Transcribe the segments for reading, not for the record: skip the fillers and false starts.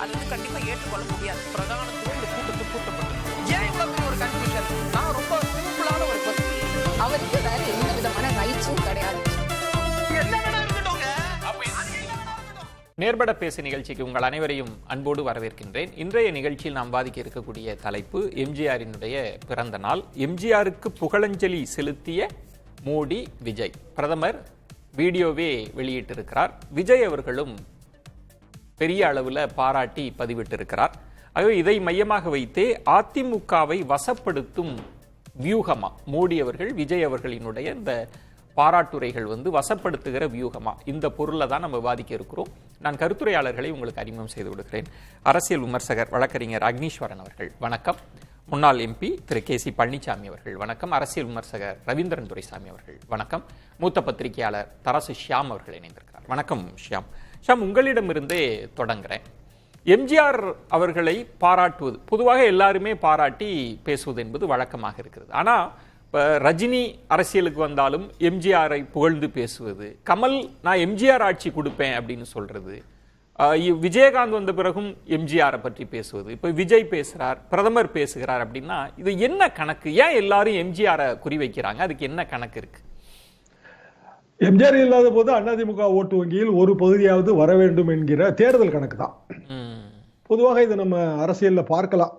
அது வந்து கண்டிப்பா ஏற்றுக்கொள்ள முடியாது. பிரதானத்துவம் இந்த கூட்டத்துக்கு கூட்டப்பட்டது. ஏன் இவ்வளவு பெரிய ஒரு கன்ஃபியூஷன்? நான் ரொம்ப சிம்பிளான ஒரு கொஸ்டின். அவருக்கு வேற எந்த விதமான ரைட்ஸும் கிடையாது. நேர்பட பேசு நிகழ்ச்சிக்கு உங்கள் அனைவரையும் அன்போடு வரவேற்கின்றேன். இன்றைய நிகழ்ச்சியில் நாம் பாதிக்க இருக்கக்கூடிய தலைப்பு எம்ஜிஆரினுடைய பிறந்த நாள். எம்ஜிஆருக்கு புகழஞ்சலி செலுத்திய மோடி, விஜய். பிரதமர் வீடியோவே வெளியிட்டிருக்கிறார். விஜய் அவர்களும் பெரிய அளவில் பாராட்டி பதிவிட்டிருக்கிறார். ஆகவே இதை மையமாக வைத்தே அதிமுகவை வசப்படுத்தும் வியூகமா மோடி அவர்கள் விஜய் அவர்களினுடைய இந்த பாராட்டுரைகள் வந்து வசப்படுத்துகிற வியூகமா, இந்த பொருளை தான் நம்ம விவாதிக்க இருக்கிறோம். நான் கருத்துரையாளர்களை உங்களுக்கு அறிமுகம் செய்து விடுகிறேன். அரசியல் விமர்சகர் வழக்கறிஞர் அக்னீஸ்வரன் அவர்கள் வணக்கம். முன்னாள் எம்பி திரு கே.சி. பழனிசாமி அவர்கள் வணக்கம். அரசியல் விமர்சகர் ரவீந்திரன் துரைசாமி அவர்கள் வணக்கம். மூத்த பத்திரிகையாளர் தரசு ஷியாம் அவர்கள் இணைந்திருக்கிறார். வணக்கம் ஷியாம். ஷியாம், உங்களிடமிருந்தே தொடங்குறேன். எம்ஜிஆர் அவர்களை பாராட்டுவது, பொதுவாக எல்லாருமே பாராட்டி பேசுவது என்பது வழக்கமாக இருக்கிறது. ஆனால் இப்போ ரஜினி அரசியலுக்கு வந்தாலும் எம்ஜிஆரை புகழ்ந்து பேசுவது, கமல் நான் எம்ஜிஆர் ஆட்சி கொடுப்பேன் அப்படின்னு சொல்றது, விஜயகாந்த் வந்த பிறகும் எம்ஜிஆரை பற்றி பேசுவது, இப்போ விஜய் பேசுறார், பிரதமர் பேசுகிறார். அப்படின்னா இது என்ன கணக்கு? ஏன் எல்லாரும் எம்ஜிஆரை குறிவைக்கிறாங்க? அதுக்கு என்ன கணக்கு இருக்கு? எம்ஜிஆர் இல்லாத போது அதிமுக ஓட்டு வங்கியில் ஒரு பகுதியாவது வர வேண்டும் என்கிற தேர்தல் கணக்கு தான். பொதுவாக இதை நம்ம அரசியல்ல பார்க்கலாம்.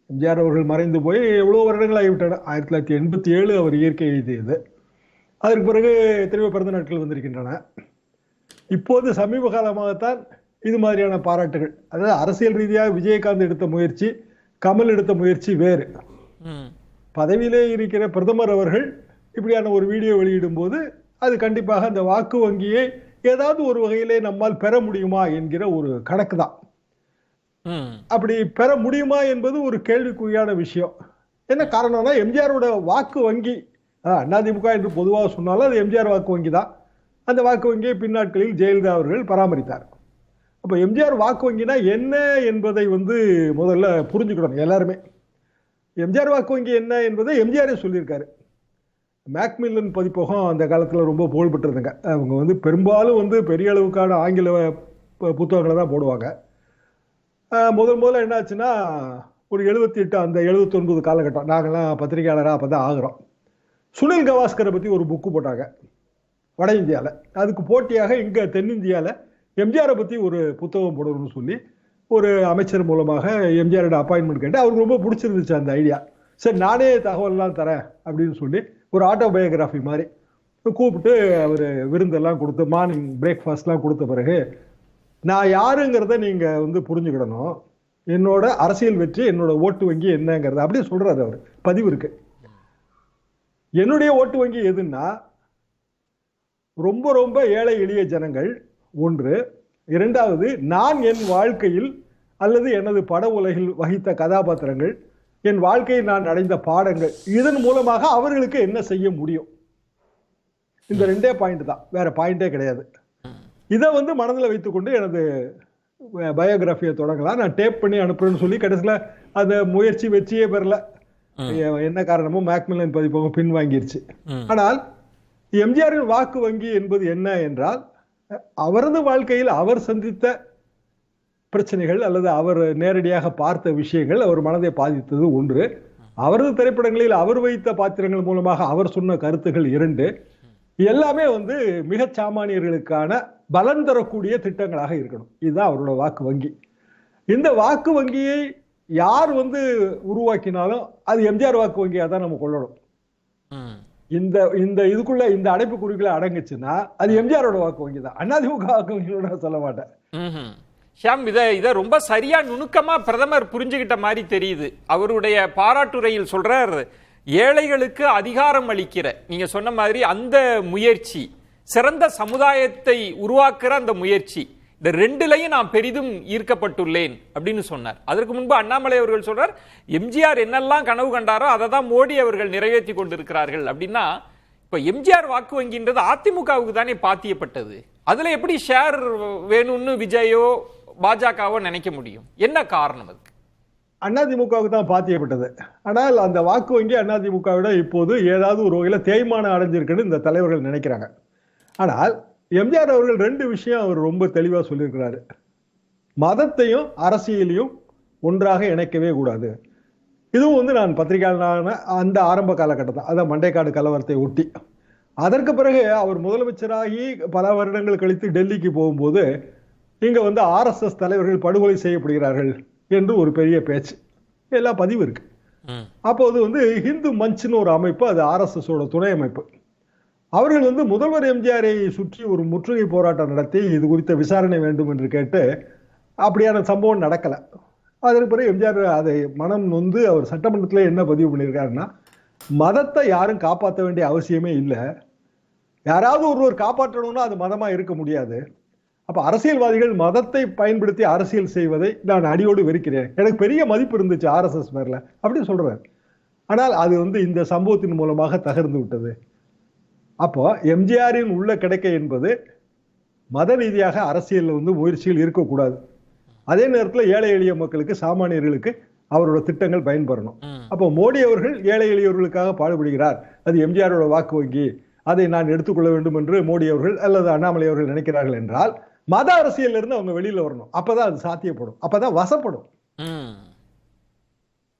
எம்ஜிஆர் அவர்கள் மறைந்து போய் எவ்வளோ வருடங்கள் ஆகிவிட்டன. 1987 அவர் இயற்கை எழுதியது. அதற்கு பிறகு எத்தனையோ பிறந்த நாட்கள் வந்திருக்கின்றன. இப்போது சமீப காலமாகத்தான் இது மாதிரியான பாராட்டுகள், அதாவது அரசியல் ரீதியாக விஜயகாந்த் எடுத்த முயற்சி, கமல் எடுத்த முயற்சி வேறு. பதவியிலே இருக்கிற பிரதமர் அவர்கள் இப்படியான ஒரு வீடியோ வெளியிடும் போது அது கண்டிப்பாக அந்த வாக்கு வங்கியை ஏதாவது ஒரு வகையிலே நம்மால் பெற முடியுமா என்கிற ஒரு கணக்கு தான். அப்படி பெற முடியுமா என்பது ஒரு கேள்விக்குறியான விஷயம். என்ன காரணம்னா, எம்ஜிஆரோட வாக்கு வங்கி, அதிமுக என்று பொதுவாக சொன்னாலும் அது எம்ஜிஆர் வாக்கு வங்கி தான். அந்த வாக்கு வங்கியை பின்னாட்களில் ஜெயலலிதா அவர்கள் பராமரித்தார். அப்போ எம்ஜிஆர் வாக்கு வங்கினா என்ன என்பதை முதல்ல புரிஞ்சுக்கணும் எல்லாருமே. எம்ஜிஆர் வாக்கு வங்கி என்ன என்பதை எம்ஜிஆரே சொல்லியிருக்காரு. மேக்மில்லன் பதிப்பகம் அந்த காலத்தில் ரொம்ப புகழ்பெற்றிருந்தாங்க. அவங்க பெரும்பாலும் பெரிய அளவுக்கான ஆங்கில புத்தகங்களை தான் போடுவாங்க. முதல்ல என்னாச்சுன்னா, ஒரு 78 அந்த 79 காலகட்டம், நாங்கள்லாம் பத்திரிகையாளராக அப்போ தான் ஆகிறோம். சுனில் கவாஸ்கரை பற்றி ஒரு புக்கு போட்டாங்க வட இந்தியாவில். அதுக்கு போட்டியாக இங்கே தென்னிந்தியாவில் எம்ஜிஆரை பற்றி ஒரு புத்தகம் போடணும்னு சொல்லி ஒரு அமைச்சர் மூலமாக எம்ஜிஆரோட அப்பாயின்மெண்ட் கேட்டு அவருக்கு ரொம்ப பிடிச்சிருந்துச்சு அந்த ஐடியா. சரி, நானே தகவல்லாம் தரேன் அப்படின்னு சொல்லி ஒரு ஆட்டோபயோகிராஃபி மாதிரி கூப்பிட்டு அவர் விருந்தெல்லாம் கொடுத்து மார்னிங் பிரேக்ஃபாஸ்ட்லாம் கொடுத்த பிறகு, நான் யாருங்கிறத நீங்க புரிஞ்சுக்கிடணும், என்னோட அரசியல் வெற்றி என்னோட ஓட்டு வங்கி என்னங்கிறத அப்படியே சொல்றாரு அவர். பதிவு இருக்கு. என்னுடைய ஓட்டு வங்கி எதுன்னா, ரொம்ப ரொம்ப ஏழை எளிய ஜனங்கள் ஒன்று. இரண்டாவது, நான் என் வாழ்க்கையில் அல்லது எனது பட உலகில் வகித்த கதாபாத்திரங்கள், என் வாழ்க்கையில் நான் அடைந்த பாடங்கள், இதன் மூலமாக அவர்களுக்கு என்ன செய்ய முடியும். இந்த ரெண்டே பாயிண்ட் தான், வேற பாயிண்டே கிடையாது. இதை மனதில் வைத்துக்கொண்டு எனது பயோகிராஃபியை தொடங்கலாம், நான் டேப் பண்ணி அனுப்புறேன்னு சொல்லி கடைசியில் அந்த முயற்சி வெற்றியே பெறல. என்ன காரணமோ மேக்மில்லன் பதிப்பகம் பின்வாங்கிருச்சு. ஆனால் எம்ஜிஆரின் வாக்கு வங்கி என்பது என்ன என்றால், அவரது வாழ்க்கையில் அவர் சந்தித்த பிரச்சனைகள் அல்லது அவர் நேரடியாக பார்த்த விஷயங்கள் அவர் மனதை பாதித்தது ஒன்று. அவரது திரைப்படங்களில் அவர் வைத்த பாத்திரங்கள் மூலமாக அவர் சொன்ன கருத்துகள் இரண்டு. எல்லாமே மிக சாமானியர்களுக்கான பலன் தரக்கூடிய திட்டங்களாக இருக்கணும். இதுதான் அவரோட வாக்கு வங்கி. இந்த வாக்கு வங்கியை யார் உருவாக்கினாலும் அது எம்ஜிஆர் வாக்கு வங்கியா தான் நம்ம கொள்ளணும். இந்த இதுக்குள்ள இந்த அடைப்புக்குறிக்குள்ள அடங்குச்சுன்னா அது எம்ஜிஆரோட வாக்கு வங்கி தான், அதிமுக வாக்கு வங்கியோட சொல்ல மாட்டேன். ஷியாம், இதை ரொம்ப சரியா நுணுக்கமா பிரதமர் புரிஞ்சுகிட்ட மாதிரி தெரியுது. அவருடைய பாராட்டுரையில் சொல்றார், ஏழைகளுக்கு அதிகாரம் அளிக்கிற, நீங்க சொன்ன மாதிரி அந்த முயற்சி, சிறந்த சமுதாயத்தை உருவாக்குற அந்த முயற்சி, இந்த ரெண்டுலையும் நான் பெரிதும் ஈர்க்கப்பட்டுள்ளேன் அப்படின்னு சொன்னார். அதற்கு முன்பு அண்ணாமலை அவர்கள் சொல்றார், எம்ஜிஆர் என்னெல்லாம் கனவு கண்டாரோ அதை தான் மோடி அவர்கள் நிறைவேற்றி கொண்டிருக்கிறார்கள். அப்படின்னா இப்ப எம்ஜிஆர் வாக்கு வங்கின்றது அதிமுகவுக்கு தானே பாத்தியப்பட்டது. அதுல எப்படி ஷேர் வேணும்னு விஜயோ பாஜகவோ நினைக்க முடியும்? என்ன காரணம் அதுக்கு? அதிமுகவுக்கு தான் பாத்தியப்பட்டது. ஆனால் அந்த வாக்கு வங்கி அதிமுகவிட இப்போது ஏதாவது ஒரு வகையில் தேய்மானம் அடைஞ்சிருக்குன்னு இந்த தலைவர்கள் நினைக்கிறாங்க. ஆனால் எம்ஜிஆர் அவர்கள் ரெண்டு விஷயம் அவர் ரொம்ப தெளிவாக சொல்லியிருக்கிறாரு. மதத்தையும் அரசியலையும் ஒன்றாக இணைக்கவே கூடாது. இதுவும் வந்து நான் பத்திரிகையாளரான அந்த ஆரம்ப காலகட்டத்தில், அதான் மண்டைக்காடு கலவரத்தை ஒட்டி. அதற்கு பிறகு அவர் முதலமைச்சராகி பல வருடங்கள் கழித்து டெல்லிக்கு போகும்போது இங்க வந்து RSS தலைவர்கள் படுகொலை செய்யப்படுகிறார்கள் என்று ஒரு பெரிய பேச்சு, எல்லா பதிவு இருக்கு. அப்போது வந்து ஹிந்து மஞ்ச்னு ஒரு அமைப்பு, அது RSS-ஓட துணை அமைப்பு. அவர்கள் வந்து முதல்வர் எம்ஜிஆரை சுற்றி ஒரு முற்றுகை போராட்டம் நடத்தி இது குறித்த விசாரணை வேண்டும் என்று கேட்டு, அப்படியான சம்பவம் நடக்கலை. அதற்கு பிறகு எம்ஜிஆர் அதை மனம் நொந்து அவர் சட்டமன்றத்தில் என்ன பதிவு பண்ணியிருக்காருன்னா, மதத்தை யாரும் காப்பாற்ற வேண்டிய அவசியமே இல்லை, யாராவது ஒருவர் காப்பாற்றணும்னா அது மதமா இருக்க முடியாது. அப்ப அரசியல்வாதிகள் மதத்தை பயன்படுத்தி அரசியல் செய்வதை நான் அடியோடு வெறுக்கிறேன். எனக்கு பெரிய மதிப்பு இருந்துச்சு RSS மேல அப்படின்னு சொல்றாரு. ஆனால் அது வந்து இந்த சம்பவத்தின் மூலமாக தகர்ந்து விட்டது. அப்போ எம்ஜிஆரின் உள்ள கிடைக்க என்பது மத ரீதியாக அரசியல் வந்து முயற்சிகள் இருக்கக்கூடாது. அதே நேரத்தில் ஏழை எளிய மக்களுக்கு, சாமானியர்களுக்கு அவரோட திட்டங்கள் பயன்பெறணும். அப்போ மோடி அவர்கள் ஏழை எளியவர்களுக்காக பாடுபடுகிறார், அது எம்ஜிஆரோட வாக்கு வங்கி, அதை நான் எடுத்துக்கொள்ள வேண்டும் என்று மோடி அவர்கள் அல்லது அண்ணாமலை அவர்கள் நினைக்கிறார்கள் என்றால் மத அரசியல் இருந்து அவங்க வெளியில வரணும். அப்பதான் அது சாத்தியப்படும், அப்பதான் வசப்படும்.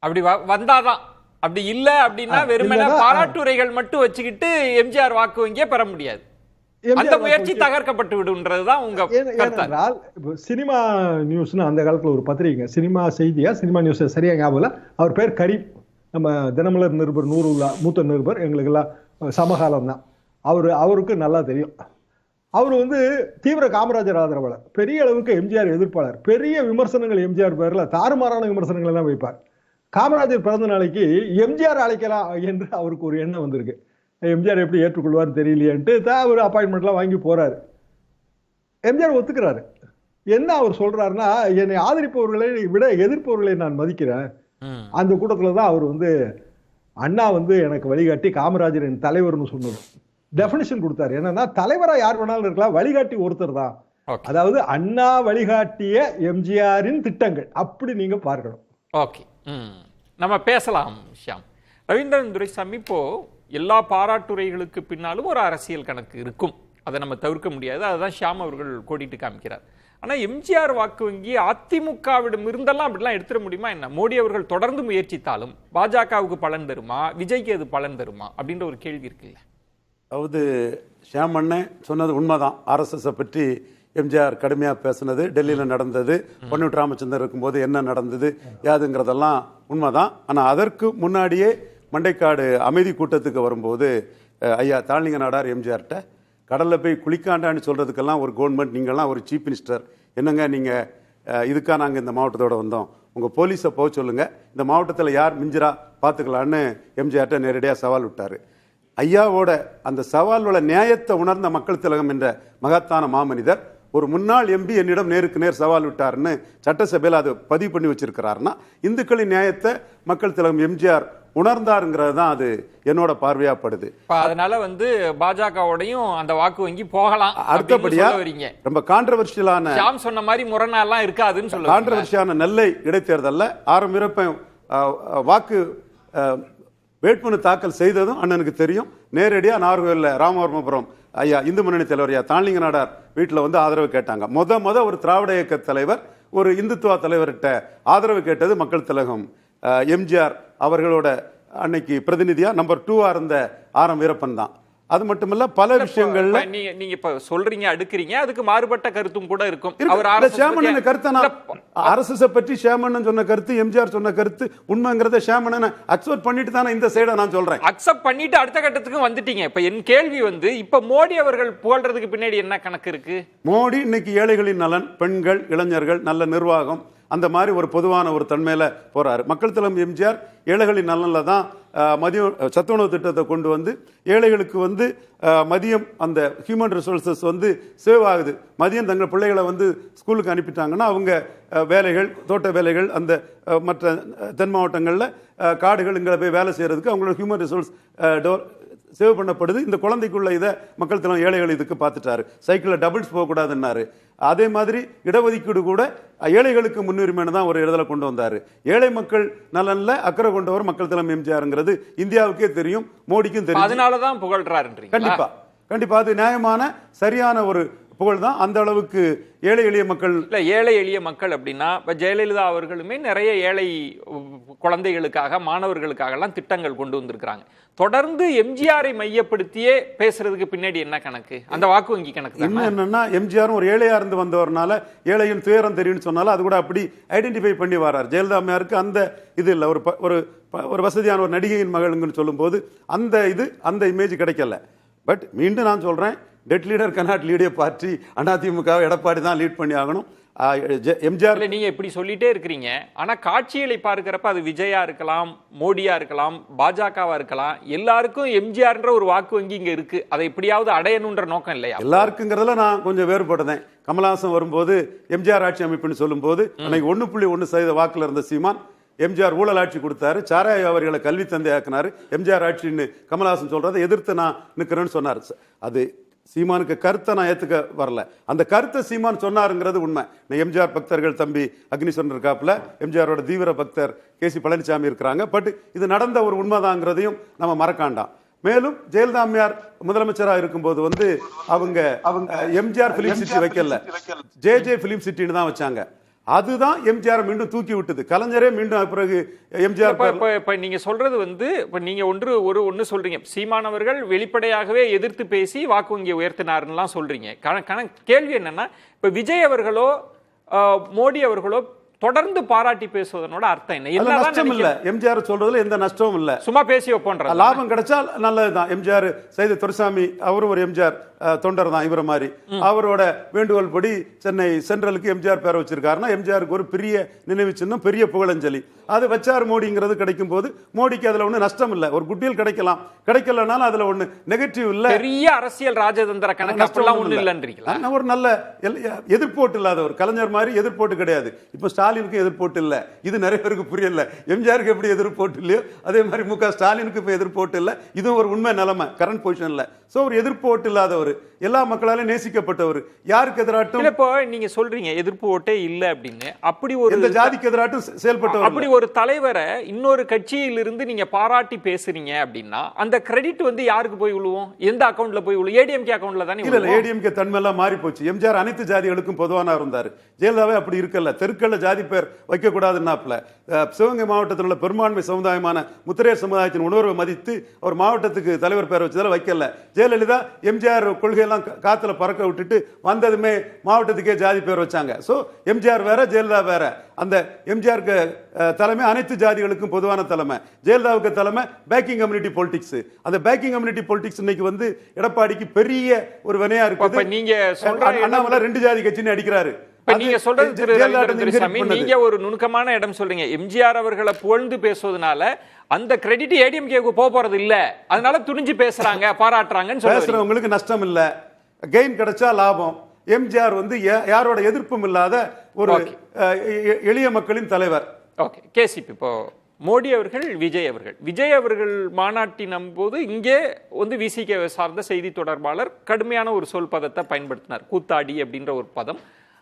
அப்படி வந்தாதான். அப்படி இல்ல அப்படின்னா வெறுமனே பாராட்டுரைகள் மட்டும் வச்சுக்கிட்டு எம்ஜிஆர் வாக்கு வங்கியே பெற முடியாது. அந்த முயற்சி தகர்க்கப்பட்டு விடுன்றதுதான் உங்க ஏனென்றால் சினிமா நியூஸ்னு அந்த காலத்துல ஒரு பத்திரிகை, சினிமா செய்தியா சினிமா நியூஸ் சரியா ஞாபகம், அவர் பேர் கரீம், நம்ம தினமலர் நிருபர் நூறுல்லா, மூத்த நிருபர், எங்களுக்கு எல்லாம் சமகாலம் தான். அவருக்கு நல்லா தெரியும். அவர் வந்து தீவிர காமராஜர் ஆதரவாளர், பெரிய அளவுக்கு எம்ஜிஆர் எதிர்ப்பாளர், பெரிய விமர்சனங்கள் எம்ஜிஆர் பேர்ல தாறுமாறான விமர்சனங்கள் எல்லாம் வைப்பார். காமராஜர் பிறந்த நாளைக்கு எம்ஜிஆர் அழைக்கலாம் என்று அவருக்கு ஒரு எண்ணம் வந்திருக்கு. எம்ஜிஆர் எப்படி ஏற்றுக்கொள்வார்னு தெரியலையேன்ட்டு தான் ஒரு அப்பாயின்மெண்ட்லாம் வாங்கி போறாரு. எம்ஜிஆர் ஒத்துக்கிறாரு. என்ன அவர் சொல்றாருன்னா, என்னை ஆதரிப்பவர்களை விட எதிர்ப்பவர்களை நான் மதிக்கிறேன். அந்த கூட்டத்துல தான் அவர் வந்து அண்ணா வந்து எனக்கு வழிகாட்டி காமராஜர் என் தலைவர்னு சொன்னது டெபினிஷன் கொடுத்தாரு. என்னன்னா, தலைவரா யார் வேணாலும் இருக்கலாம், வழிகாட்டி ஒருத்தர் தான். அதாவது அண்ணா வழிகாட்டிய எம்ஜிஆரின் திட்டங்கள் அப்படி நீங்க பார்க்கணும். ஓகே, நம்ம பேசலாம் ஷியாம். ரவீந்திரன் துரைசாமி, இப்போ எல்லா பாராட்டுரைகளுக்கு பின்னாலும் ஒரு அரசியல் கணக்கு இருக்கும், அதை நம்ம தவிர்க்க முடியாது. அதுதான் ஷியாம் அவர்கள் கோடிட்டு காமிக்கிறார். ஆனா எம்ஜிஆர் வாக்கு வங்கி அதிமுகவிடம் இருந்தெல்லாம் அப்படிலாம் எடுத்துட முடியுமா என்ன? மோடி அவர்கள் தொடர்ந்து முயற்சித்தாலும் பாஜகவுக்கு பலன் தருமா, விஜய்க்கு அது பலன் தருமா அப்படின்ற ஒரு கேள்வி இருக்குல்ல. அதாவது ஷியாம் அண்ணன் சொன்னது உண்மைதான். RSS பற்றி எம்ஜிஆர் கடுமையாக பேசுனது, டெல்லியில் நடந்தது, பொன்னுட்டு ராமச்சந்திரன் இருக்கும்போது என்ன நடந்தது யாதுங்கிறதெல்லாம் உண்மைதான். ஆனால் அதற்கு முன்னாடியே மண்டைக்காடு அமைதி கூட்டத்துக்கு வரும்போது ஐயா தாளிங்க நாடார் எம்ஜிஆர்கிட்ட கடலில் போய் குளிக்காண்டான்னு சொல்கிறதுக்கெல்லாம் ஒரு கவர்மெண்ட், நீங்கள்லாம் ஒரு சீஃப் மினிஸ்டர், என்னங்க நீங்கள் இதுக்காக நாங்கள் இந்த மாவட்டத்தோடு வந்தோம், உங்கள் போலீஸை போக சொல்லுங்கள், இந்த மாவட்டத்தில் யார் மிஞ்சிரா பார்த்துக்கலான்னு எம்ஜிஆர்கிட்ட நேரடியாக சவால் விட்டார். ஐயாவோட அந்த சவாலோட நியாயத்தை உணர்ந்த மக்கள் திலகம் என்ற மகத்தான மாமனிதர் ஒரு முன்னாள் MP என்னிடம் நேருக்கு நேர் சவால் விட்டார்னு சட்டசபையில் அது பதிவு பண்ணி வச்சிருக்கிறாருன்னா, இந்துக்களின் நியாயத்தை மக்கள் திலகம் எம்ஜிஆர் உணர்ந்தாருங்கிறது தான் அது என்னோட பார்வையாப்படுது. அதனால வந்து பாஜகவோடையும் அந்த வாக்கு வங்கி போகலாம். அடுத்தபடியா ரொம்ப கான்ட்ரவர்ஷியலான ஷியாம் சொன்ன மாதிரி முரணெல்லாம் இருக்காதுன்னு சொல்லுவாங்க. கான்ட்ரவர்ஷியலான நெல்லை இடைத்தேர்தலில் 6 விருப்பம் வாக்கு வேட்புமனு தாக்கல் செய்ததும் அண்ணனுக்கு தெரியும். நேரடியாக நாகர்கோவிலில் ராமவர்மபுரம் ஐயா இந்து முன்னணி தலைவர் ஐயா தாளிங்க நாடார் வீட்டில் வந்து ஆதரவு கேட்டாங்க. முத ஒரு திராவிட இயக்க தலைவர் ஒரு இந்துத்துவா தலைவர்கிட்ட ஆதரவு கேட்டது மக்கள் திலகம் எம்ஜிஆர் அவர்களோட அன்னைக்கு பிரதிநிதியா நம்பர் 2 இருந்த ஆர்.எம். வீரப்பன் தான். அது மட்டுமல்ல பல விஷயங்கள்ல நீங்க இப்ப சொல்றீங்க, அடுக்குறீங்க, அதுக்கு மாறுபட்ட கருத்தும் கூட இருக்கும். ஷியாமண்ணன் கருத்தை RSS பற்றி ஷியாமண்ணன் சொன்ன கருத்து, எம்ஜிஆர் சொன்ன கருத்து உண்மைங்கிறத ஷியாமண்ணன் அக்செப்ட் பண்ணிட்டு தானே இந்த சைடை நான் சொல்றேன். அக்செப்ட் பண்ணிட்டு அடுத்த கட்டத்துக்கு வந்துட்டீங்க. இப்ப என் கேள்வி வந்து, இப்ப மோடி அவர்கள் புகழ்றதுக்கு பின்னாடி என்ன கணக்கு இருக்கு? மோடி இன்னைக்கு ஏழைகளின் நலன், பெண்கள், இளைஞர்கள், நல்ல நிர்வாகம், அந்த மாதிரி ஒரு பொதுவான ஒரு தன்மையில போறாரு. மக்கள் திலகம் எம்ஜிஆர் ஏழைகளின் நலன்ல தான் மதியம் சத்துணவு திட்டத்தை கொண்டு வந்து ஏழைகளுக்கு வந்து மதியம் அந்த ஹியூமன் ரிசோர்சஸ் வந்து சேவ் ஆகுது. மதியம் தங்கள் பிள்ளைகளை வந்து ஸ்கூலுக்கு அனுப்பிட்டாங்கன்னா அவங்க வேலைகள், தோட்ட வேலைகள், அந்த மற்ற தென் மாவட்டங்களில் காடுகள் இங்கே போய் வேலை செய்யறதுக்கு அவங்களோட ஹியூமன் ரிசோர்ஸ் சேவ் பண்ணப்படுது. இந்த குழந்தைக்குள்ள இதை மக்கள் தினம் ஏழைகள் இதுக்கு பார்த்துட்டாரு. சைக்கிளில் டபுள்ஸ் போகக்கூடாதுன்னாரு. அதே மாதிரி இடஒதுக்கீடு கூட ஏழைகளுக்கு முன்னுரிமைன்னு தான் ஒரு இடத்துல கொண்டு வந்தாரு. ஏழை மக்கள் நலன்ல அக்கறை கொண்டவர் மக்கள் தினம் எம்ஜிஆர்ங்கிறது இந்தியாவுக்கே தெரியும், மோடிக்கும் தெரியும். அதனாலதான் புகழ்றாரு. கண்டிப்பா அது நியாயமான சரியான ஒரு புகழ் தான். அந்த அளவுக்கு ஏழை எளிய மக்கள் இல்ல ஏழை எளிய மக்கள் அப்படின்னா இப்ப ஜெயலலிதா அவர்களுமே நிறைய ஏழை குழந்தைகளுக்காக மாணவர்களுக்காக எல்லாம் திட்டங்கள் கொண்டு வந்திருக்கிறாங்க. தொடர்ந்து எம்ஜிஆரை மையப்படுத்தியே பேசுறதுக்கு பின்னாடி என்ன கணக்கு? அந்த வாக்கு வங்கி கணக்கு இன்னும் என்னன்னா, எம்ஜிஆரும் ஒரு ஏழையா இருந்து வந்தவர்னால ஏழையின் துயரம் தெரியும்னு சொன்னாலும் அது கூட அப்படி ஐடென்டிஃபை பண்ணி வர்றார். ஜெயலலிதா அம்மையாருக்கு அந்த இது இல்லை. ஒரு வசதியான ஒரு நடிகையின் மகளுங்கன்னு சொல்லும்போது அந்த இமேஜ் கிடைக்கல. பட் மீண்டும் நான் சொல்றேன், dead leader cannot lead a party. AIADMK Edappadi தான் லீட் பண்ணி ஆகணும். எம்ஜிஆர் நீங்க இப்படி சொல்லிட்டே இருக்கிறீங்க. ஆனா காட்சிகளை பார்க்கிறப்ப அது விஜயா இருக்கலாம், மோடியா இருக்கலாம், பாஜகவா இருக்கலாம், எல்லாருக்கும் எம்ஜிஆர்ன்ற ஒரு வாக்கு வங்கி இங்க இருக்கு. அதை எப்படியாவது அடையணும்ன்ற நோக்கம் இல்லையா? எல்லாருக்குங்கிறதுல நான் கொஞ்சம் வேறுபடுறேன். கமலஹாசன் வரும்போது எம்ஜிஆர் ஆட்சி அமைப்புன்னு சொல்லும்போது அன்னைக்கு 1.1% வாக்குல இருந்த சீமான் எம்ஜிஆர் ஊழல் ஆட்சி கொடுத்தாரு, சாராய அவர்களை கல்வி தந்தை ஆக்கினாரு, எம்ஜிஆர் ஆட்சின்னு கமலஹாசன் சொல்றதை எதிர்த்து நான் நிற்கிறேன்னு சொன்னார். அது சீமானுக்கு கருத்தை நான் ஏத்துக்க வரல. அந்த கருத்தை சீமான் சொன்னாருங்கிறது உண்மை. எம்ஜிஆர் பக்தர்கள் தம்பி அக்னிஸ்வரன் இருக்காப்புல, எம்ஜிஆரோட தீவிர பக்தர் கேசி பழனிசாமி இருக்கிறாங்க. பட் இது நடந்த ஒரு உண்மைதாங்கிறதையும் நம்ம மறக்காண்டாம். மேலும் ஜெயலலிதா அம்மையார் முதலமைச்சராக இருக்கும்போது அவங்க எம்ஜிஆர் பிலிம் சிட்டி வைக்கல, ஜே பிலிம் சிட்டின்னு தான் வச்சாங்க. அதுதான் எம்ஜிஆர் மீண்டும் தூக்கி விட்டது. கலைஞரே மீண்டும் பிறகு எம்ஜிஆர் நீங்க சொல்றது இப்ப நீங்க ஒன்று சொல்றீங்க, சீமானவர்கள் வெளிப்படையாகவே எதிர்த்து பேசி வாக்கு வங்கியை உயர்த்தினார்லாம் சொல்றீங்க. கேள்வி என்னன்னா, இப்ப விஜய் அவர்களோ மோடி அவர்களோ தொடர்ந்து பாராட்டி பேசுவதனோட அர்த்தம் என்ன? நஷ்டம் இல்ல. எம்ஜிஆர் சொல்றதுல எந்த நஷ்டமும் இல்ல. சும்மா பேசி வைப்போன்ற லாபம் கிடைச்சா நல்லதுதான். எம்ஜிஆர் சைது துரைசாமி அவரும் ஒரு எம்ஜிஆர் தொண்டர் தான் இவர மாதிரி. அவரோட வேண்டுகோள் படி சென்னை சென்ட்ரலுக்கு எம்ஜிஆர் பேரை வச்சிருக்காருன்னா எம்ஜிஆருக்கு ஒரு பெரிய நினைவு சின்னம், பெரிய புகழஞ்சலி. அது வச்சார் மோடிங்கிறது கிடைக்கும் போது மோடிக்கு அதுல ஒண்ணு நஷ்டம் இல்ல. ஒரு குட்வில் கிடைக்கலாம், கிடைக்கலனாலும் அதுல ஒண்ணு நெகட்டிவ் இல்ல. பெரிய அரசியல் ராஜதந்திர கணக்கு ஒண்ணு இல்லன்றீங்களா? ஒரு நல்ல எதிர்ப்போட்டு இல்லாத ஒரு கலைஞர் மாதிரி எதிர்ப்போட்டு கிடையாது. இப்ப ஸ்டாலினுக்கு எதிர்ப்போட்டு இல்ல. இது நிறைய பேருக்கு புரியல. எம்ஜிஆருக்கு எப்படி எதிர்ப்போட்டு இல்லையோ அதே மாதிரி முக ஸ்டாலினுக்கு இப்ப எதிர்ப்போட்டு இல்ல. இதுவும் ஒரு உண்மை நிலைமை கரண்ட் பொசிஷன்ல. சோ ஒரு எதிர்ப்போட்டு இல்லாதவர், எல்லா மக்களாலும் நேசிக்கப்பட்டவர், யாருக்கு எதிராட்டும் இப்போ நீங்க சொல்றீங்க எதிர்ப்பு ஓட்டே இல்ல அப்படின்னு. அப்படி ஒரு எந்த ஜாதிக்கு எதிராட்டும் செயல்பட்டவர். அப்படி ஒரு தலைவரை இன்னொரு கட்சியிலிருந்து நீங்க பாராட்டி பேசுறீங்க அப்படின்னா அந்த கிரெடிட் யாருக்கு போய் விழுவும்? எந்த அக்கவுண்ட்ல போய் விழுவும்? ஏடிஎம்கே அக்கவுண்ட்ல தானே. இல்ல, ஏடிஎம்கே தன்மையெல்லாம் மாறி போச்சு. எம்ஜிஆர் அனைத்து ஜாதிகளுக்கும் பொதுவான இருந்தாரு. ஜெயலலிதாவே அப்படி இருக்கல. தெருக்கல்ல ஜாதி பேர் வைக்க கூடாதுன்னாப்ல. சிவகங்கை மாவட்டத்தில் உள்ள பெரும்பான்மை சமுதாயமான முத்திரையர் சமுதாயத்தின் உணர்வை மதித்து அவர் மாவட்டத்துக்கு தலைவர் பேர் வச்சதால வைக்கல. ஜெயலலிதா எம்ஜிஆர் கொள்கையெல்லாம் காத்துல பறக்க விட்டுட்டு வந்ததுமே மாவட்டத்துக்கே ஜாதி பேர் வச்சாங்க. சோ எம்ஜிஆர் வேற, ஜெயலலிதா வேற. அந்த எம்ஜிஆருக்கு தலைமை அனைத்து ஜாதிகளுக்கும் பொதுவான தலைமை, ஜெயலலிதாவுக்கு தலைமை பேக்கிங் கம்யூனிட்டி பொலிட்டிக்ஸ். அந்த பேக்கிங் கம்யூனிட்டி பொலிட்டிக்ஸ் இன்னைக்கு எடப்பாடிக்கு பெரிய ஒரு வினையா இருக்கு. நீங்க அண்ணாமலை 2 ஜாதி கட்சின்னு அடிக்கிறாரு. நீங்க சொல்றது நீங்க ஒரு நுணுக்கமான இடம் சொல்றீங்க. எம்ஜிஆர் அவர்களை புகழ்ந்து பேசுவதனால அந்த கிரெடிட் ஏடிஎம்கேக்கு போறது இல்ல, அதனால துணிஞ்சு பேசுறாங்க, பாராட்டுறாங்கன்னு பேசுறவங்களுக்கு நஷ்டம் இல்ல, கெயின் கிடைச்சா லாபம். எம்ஜிஆர் யாரோட எதிர்ப்பும் இல்லாத ஒரு எளிய மக்களின் தலைவர். ஓகே, கேசிபி இப்போ மோடி அவர்கள் விஜய் அவர்கள் மாநாட்டின் போது இங்கே விசிகே சார்ந்த செய்தி தொடர்பாளர் கடுமையான ஒரு சொல் பதத்தை பயன்படுத்தினார், கூத்தாடி அப்படின்ற ஒரு பதம்.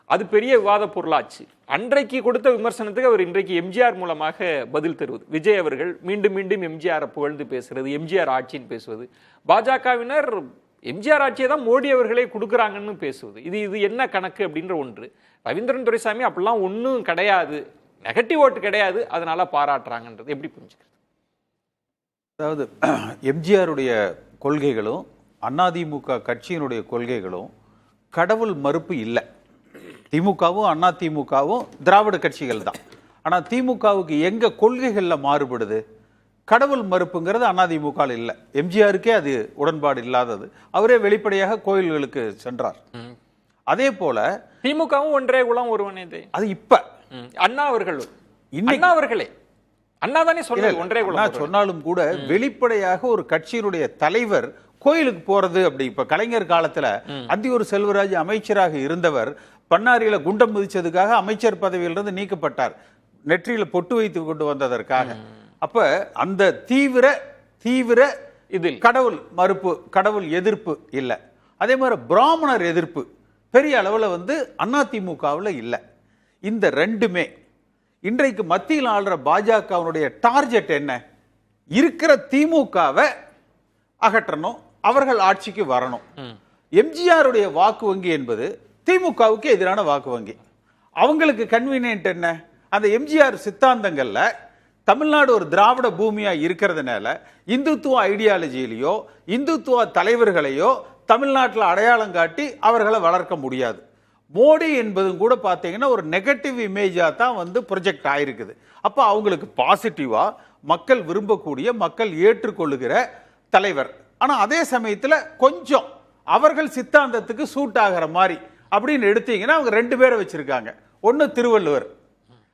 அது பெரிய விவாத பொருளாச்சு. அன்றைக்கு கொடுத்த விமர்சனத்துக்கு அவர் இன்றைக்கு எம்ஜிஆர் மூலமாக பதில் தருவது. விஜய் அவர்கள் மீண்டும் மீண்டும் எம்ஜிஆரை புகழ்ந்து பேசுறது, எம்ஜிஆர் ஆட்சின்னு பேசுவது, பாஜகவினர் எம்ஜிஆர் ஆட்சியை தான் மோடி அவர்களே கொடுக்குறாங்கன்னு பேசுவது. இது என்ன கணக்கு அப்படின்ற ஒன்று. ரவீந்திரன் துரைசாமி அப்படிலாம் ஒன்றும் கிடையாது, நெகட்டிவ் ஓட்டு கிடையாது, அதனால பாராட்டுறாங்கன்றது எப்படி புரிஞ்சுக்கிறது? அதாவது எம்ஜிஆருடைய கொள்கைகளும் அதிமுக கட்சியினுடைய கொள்கைகளும் கடவுள் மறுப்பு இல்லை. திமுகவும் அதிமுகவும் திராவிட கட்சிகள் தான். ஆனா திமுகவுக்கு எங்க கொள்கைகள்ல மாறுபடுது? கடவுள் மறுப்புங்கிறது அதிமுக இல்ல. எம்ஜிஆருக்கே அது உடன்பாடு இல்லாதது. அவரே வெளிப்படையாக கோயில்களுக்கு சென்றார். அதே போல திமுகவும் ஒன்றே குலம் ஒருவனே. அது இப்ப அண்ணா அவர்களே அண்ணா தானே சொல்றாரு ஒன்றே குலம். சொன்னாலும் கூட வெளிப்படையாக ஒரு கட்சியினுடைய தலைவர் கோயிலுக்கு போறது அப்படி. இப்ப கலைஞர் காலத்துல அந்தியூர் செல்வராஜ் அமைச்சராக இருந்தவர் பண்ணாரியில குண்டம் மிதிச்சதுக்காக அமைச்சர் பதவியிலிருந்து நீக்கப்பட்டார், நெற்றியில பொட்டு வைத்து கொண்டு வந்ததற்காக. அப்ப அந்த தீவிர இதில் கடவுள் மறுப்பு, கடவுள் எதிர்ப்பு இல்லை. அதே மாதிரி பிராமணர் எதிர்ப்பு பெரிய அளவுல அதிமுகவில் இல்லை. இந்த ரெண்டுமே இன்றைக்கு மத்தியில் ஆளுற பாஜகவினுடைய டார்கெட் என்ன? இருக்கிற திமுகவை அகற்றணும், அவர்கள் ஆட்சிக்கு வரணும். எம்ஜிஆருடைய வாக்கு வங்கி என்பது திமுகவுக்கு எதிரான வாக்கு வங்கி. அவங்களுக்கு கன்வீனியன்ட் என்ன? அந்த எம்ஜிஆர் சித்தாந்தங்கள்ல தமிழ்நாடு ஒரு திராவிட பூமியா இருக்கிறதுனால இந்துத்துவ ஐடியாலஜியிலையோ இந்துத்துவ தலைவர்களையோ தமிழ்நாட்டில் அடையாளம் காட்டி அவர்களை வளர்க்க முடியாது. மோடி என்பதும் கூட பார்த்தீங்கன்னா ஒரு நெகட்டிவ் இமேஜா தான் வந்து ப்ரொஜெக்ட் ஆயிருக்குது. அப்போ அவங்களுக்கு பாசிட்டிவா மக்கள் விரும்பக்கூடிய, மக்கள் ஏற்றுக்கொள்ளுகிற தலைவர். ஆனால் அதே சமயத்தில் கொஞ்சம் அவர்கள் சித்தாந்தத்துக்கு சூட் ஆகிற மாதிரி அப்படின்னு எடுத்தீங்கன்னா அவங்க 2 பேரை வச்சிருக்காங்க. ஒன்று திருவள்ளுவர்.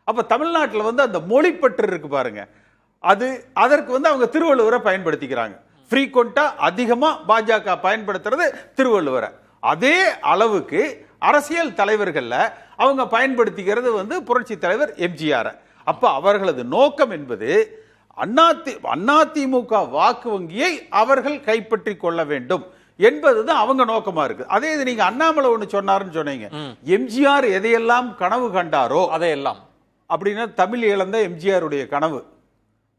அப்ப தமிழ்நாட்டில் வந்து அந்த மொழிப்பற்று இருக்கு பாருங்க, அதற்கு வந்து அவங்க திருவள்ளுவரை பயன்படுத்திக்கிறாங்க. ஃப்ரீக்வெண்டா அதிகமா பாஜக பயன்படுத்துறது திருவள்ளுவரை. அதே அளவுக்கு அரசியல் தலைவர்கள்ல அவங்க பயன்படுத்திக்கிறது வந்து புரட்சி தலைவர் எம்ஜிஆர். அப்ப அவர்களது நோக்கம் என்பது அதிமுக வாக்கு வங்கியை அவர்கள் கைப்பற்றி கொள்ள வேண்டும் என்பதுதான் அவங்க நோக்கமா இருக்கு. அதே இது நீங்க அண்ணாமலை ஒண்ணு சொன்னாருன்னு சொன்னீங்க, எம்ஜிஆர் எதையெல்லாம் கனவு கண்டாரோ அதையெல்லாம் அப்படின்னா தமிழ் இழந்த எம்ஜிஆருடைய கனவு.